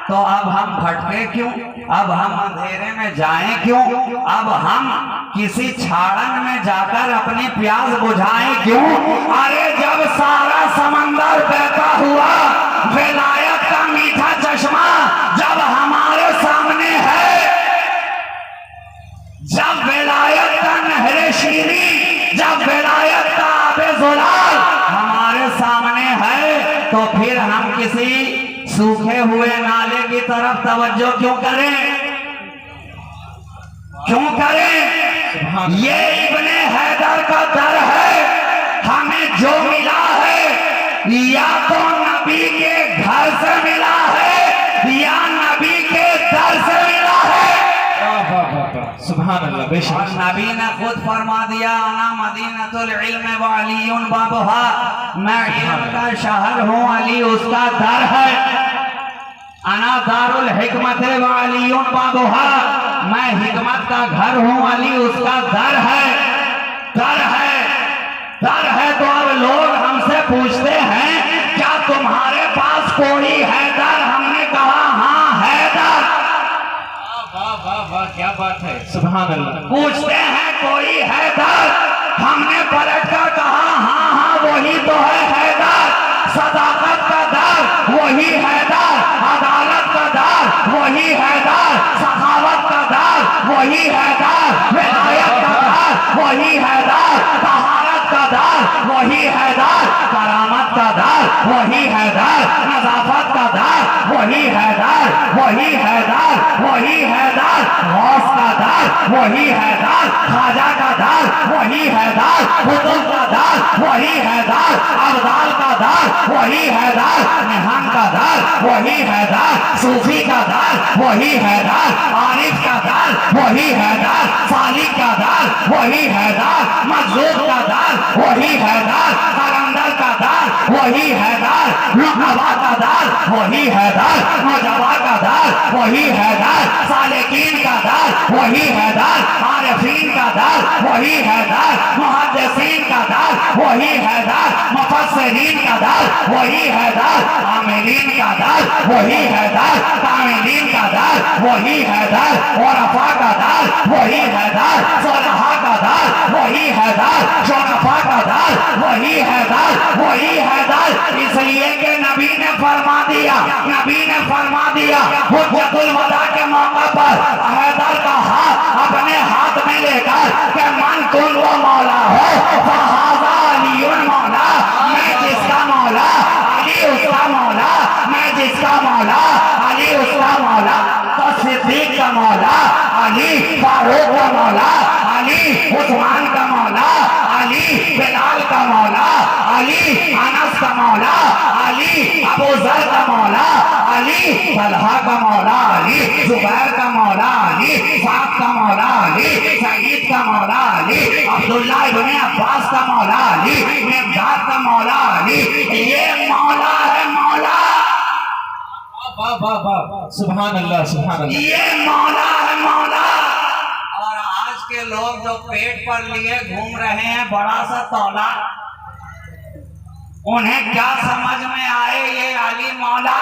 तो अब हम भटके क्यों, अब हम अंधेरे में जाएं क्यों, अब हम किसी छाड़न में जाकर अपनी प्यास बुझाएं क्यों। अरे जब सारा समंदर बहता हुआ विलायत का मीठा चश्मा जब हमारे सामने है, जब विलायत का नहरे शीरी, जब विलायत का आबे ज़ुलाल हमारे सामने है, तो फिर हम किसी सूखे हुए नाले की तरफ तवज्जो क्यों करें, क्यों करें। ये इब्ने हैदर का दर है, हमें जो मिला है या तो नबी के घर से मिला है या नबी के दर से मिला है। वाह वाह वाह वाह, सुभान अल्लाह, और बेशक। नबी ने खुद फरमा दिया, अना मदीनतुल इल्म व अलीयुन बाबुहा, मैं इल्म का शहर हूँ, अली उसका दर है। अना दारुल हिकमत व अलीयुन बाबुहा, मैं हिकमत का घर हूँ, अली उसका दर है, दर है, दर है। तो अब लोग हमसे पूछते हैं क्या तुम्हारे पास कोई है दर? हमने कहा हाँ है दर। वाह वाह वाह, क्या बात है, सुभान अल्लाह। पूछते हैं कोई हैदर? हमने पलट कर कहा हाँ हाँ वही तो है हैदर। सदाकत का दर वही हैदर, अदालत का दर वही हैदर, सखावत का दर वही हैदर, विलायत का दर वही हैदर, तहारत का दर वही हैदर, करामत का दर वही हैदर, नजाफत का दर वही हैदर, वही हैदर, वही हैदर, गौस का दर वही हैदर, खाजा का दर वही हैदर, कुतुब का दर वही हैदर, अब्दाल का दर वही हैदर, निहान का दर वही हैदर, सूफी का दर वही हैदर, आरिफ का दर वही हैदर, सालिक का दर वही हैदर, मजलूब का दर वही हैदर, कलंदर का दर वही हैदर, रुकबा का दर वही हैदर, मुजबा का दर वही हैदर, सालिकीन का दर वही हैदर, आरिफीन का दर वही हैदर, मुहद्दिसीन का दर वही हैदर, मुफस्सिरीन का दर वही हैदर, आमिलीन का दर वही हैदर, तामीलीन का दर वही हैदर, उरफा का दर वही हैदर, सुलहा का दर वही हैदर, शुरफा का दर वही हैदर, वही हैदर। इसलिए कि नबी ने फरमा दिया, नबी ने फरमा दिया हुज्जतुल वदा के मौका पर हैदर का हाथ अपने हाथ में लेकर के मन कुल वो मौला हो, फहाजा अलीयुन मौला, मैं जिसका मौला अली उसका मौला, मैं जिसका मौला अली उसका मौला। तो सिद्दीक का मौला अली, फारूक का मौला अली, उस्मान का मौला अली, बिलाल का मौला अली, अनस का मौला अली अबू जर का मौला, अली तलहा का मौला, अली जुबैर का मौला, अली साद का मौला, अली सईद का मौला, अली अब्दुल्लाह इब्ने अब्बास का मौला, अली मिक़दाद का मौला, अली। ये मौला है मौला, वाह वाह वाह, सुभान अल्लाह सुभान अल्लाह। ये मौला है मौला। और आज के लोग जो पेट पर लिए घूम रहे हैं बड़ा सा तौला, उन्हें क्या समझ में आए ये अली मौला,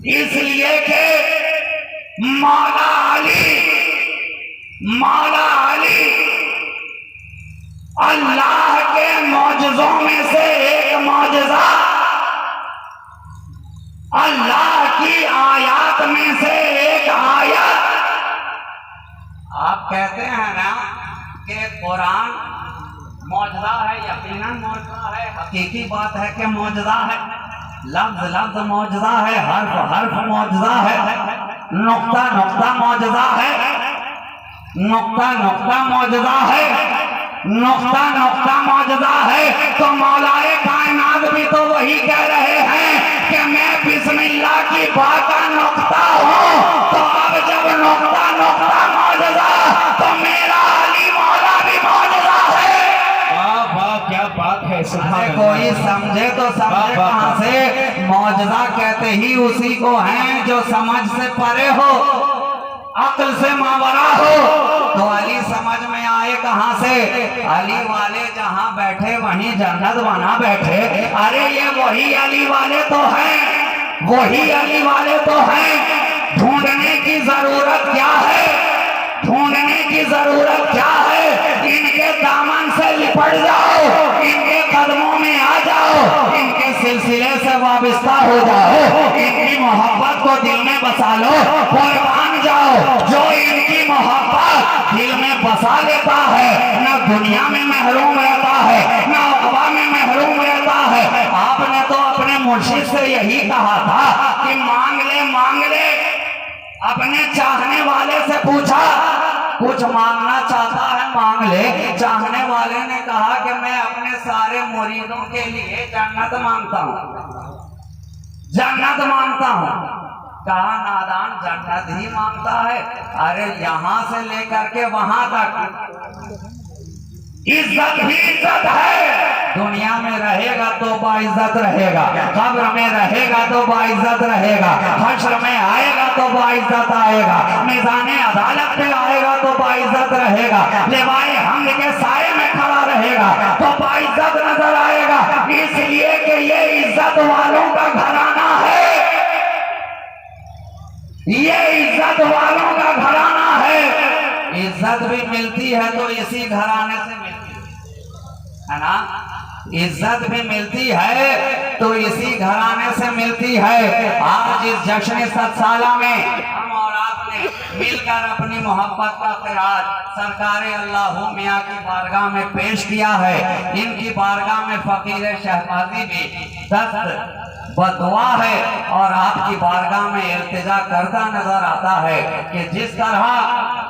इसलिए कि मौला अली, मौला अली अल्लाह के मौजज़ों में से एक मौजज़ा, अल्लाह की आयत में से एक आयत। आप कहते हैं ना कि कुरान मौजज़ा है, यकीनन मौजज़ा है, हकीकी बात है कि मौजज़ा है, लफ्ज लफ्ज मौजज़ा है, हर्फ हर्फ मौजज़ा है, नुक्ता नुक्ता मौजज़ा है, नुक्ता नुक्ता मौजज़ा है, नुक्ता नुक्ता मौजज़ा है। तो मौलाए कायनात भी तो वही कह रहे हैं कि मैं बिस्मिल्लाह की बा का नुक्ता हूँ। तो अब जब नुक्ता नुक्ता मौजज़ा, तो मेरा अली मौला भी मौजज़ा है। वाह वाह, क्या बात है, सुभान अल्लाह। कोई समझे तो समझे कहाँ से, मौजज़ा कहते ही उसी को हैं जो समझ से परे हो, अक्ल से मावरा हो। तो अली समझ में आए कहाँ से, अली वाले जहाँ बैठे वहीं जन्नत बना बैठे। अरे ये वही अली वाले तो हैं, वही अली वाले तो हैं। ढूंढने की जरूरत क्या है, ढूंढने की जरूरत क्या है, इनके दामन से लिपट जाओ, इनके कदमों में आ जाओ, इनके सिलसिले से वाबस्ता हो जाओ, इनकी मोहब्बत को दिल में बसा लो, कुर्बान जाओ। जो इनकी मोहब्बत दिल में बसा लेता है न दुनिया में महरूम रहता है, न अक़बा में महरूम रहता है। आपने तो अपने मुर्शिद से यही कहा था कि मांग ले, अपने चाहने वाले से पूछा, कुछ मांगना चाहता है मांग ले। चाहने वाले ने कहा कि मैं अपने सारे मुरीदों के लिए जन्नत मांगता हूँ, जन्नत मांगता हूँ। कहा नादान जन्नत ही मांगता है, अरे यहाँ से लेकर के वहां तक इज्जत ही इज्जत है। दुनिया में रहेगा तो बाइज्जत रहेगा, कब्र में रहेगा तो बाइज्जत रहेगा, हश्र में आएगा तो बाइज्जत आएगा, मैदाने अदालत पे आएगा तो बाइज्जत रहेगा, लेवाए हमद के साए में खड़ा रहेगा तो बाइज्जत नजर आएगा। इसलिए कि ये इज्जत वालों का घराना है, ये इज्जत वालों का घराना है। इज्जत भी मिलती है तो इसी घराने से मिलती है ना, इज्जत भी मिलती है तो इसी घराने से मिलती है। आज इस जश्न सतसाला में हम और आपने मिलकर अपनी मोहब्बत का खिराज सरकार अल्लाह मियाँ की बारगाह में पेश किया है। इनकी बारगाह में फकीर शहबाजी भी दस्त बदुआ है और आपकी बारगाह में इल्तिजा करता नजर आता है कि जिस तरह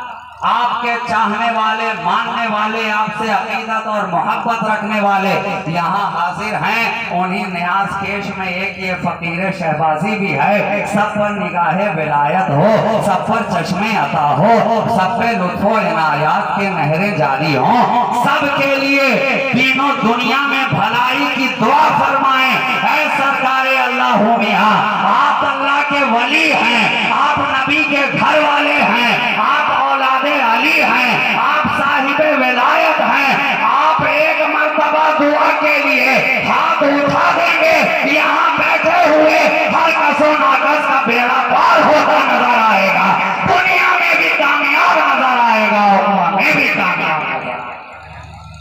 आपके चाहने वाले, मानने वाले, आपसे अकीदत और मोहब्बत रखने वाले यहाँ हाजिर हैं, उन्हीं न्याज केश में एक ये फकीर शहबाजी भी है। सब पर निगाहे विलायत हो, सब पर चश्मे अता हो, सब पे लुत्फो इनायात के नहरें जारी हों, सब के लिए तीनों दुनिया में भलाई की दुआ फरमाएं। है सरकार अल्लाह मियाँ, आप अल्लाह के वली हैं, आप नबी के घर वाले हैं, आप औलादे अली हैं, आप साहिबे विलायत हैं। आप एक मर्तबा दुआ के लिए हाथ उठा देंगे, यहाँ बैठे हुए हर कसो नाकस का बेड़ा पार होता नजर आएगा, दुनिया में भी कामयाब नजर आएगा, उम्मा में भी कामयाब नजर आएगा।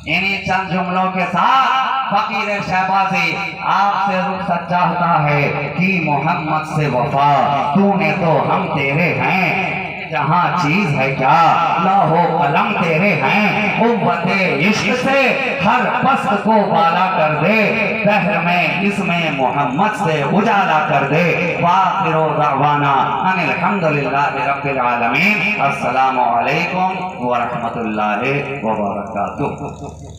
इन्हीं चंद जुमलों के साथ फकीर शहबाजी आपसे रुखसत चाहता है कि मोहम्मद से वफा, तूने तो हम तेरे हैं, जहाँ चीज है क्या लाहो कलम तेरे हैं, कुव्वते इश्क से हर पस्त को बाला कर दे, दहर में इसमें मोहम्मद से उजाला कर दे। वाखिरो दावाना अनिल हम्दुलिल्लाहि रब्बिल आलमीन। अस्सलामु अलैकुम व रहमतुल्लाहि व बरकातुहू।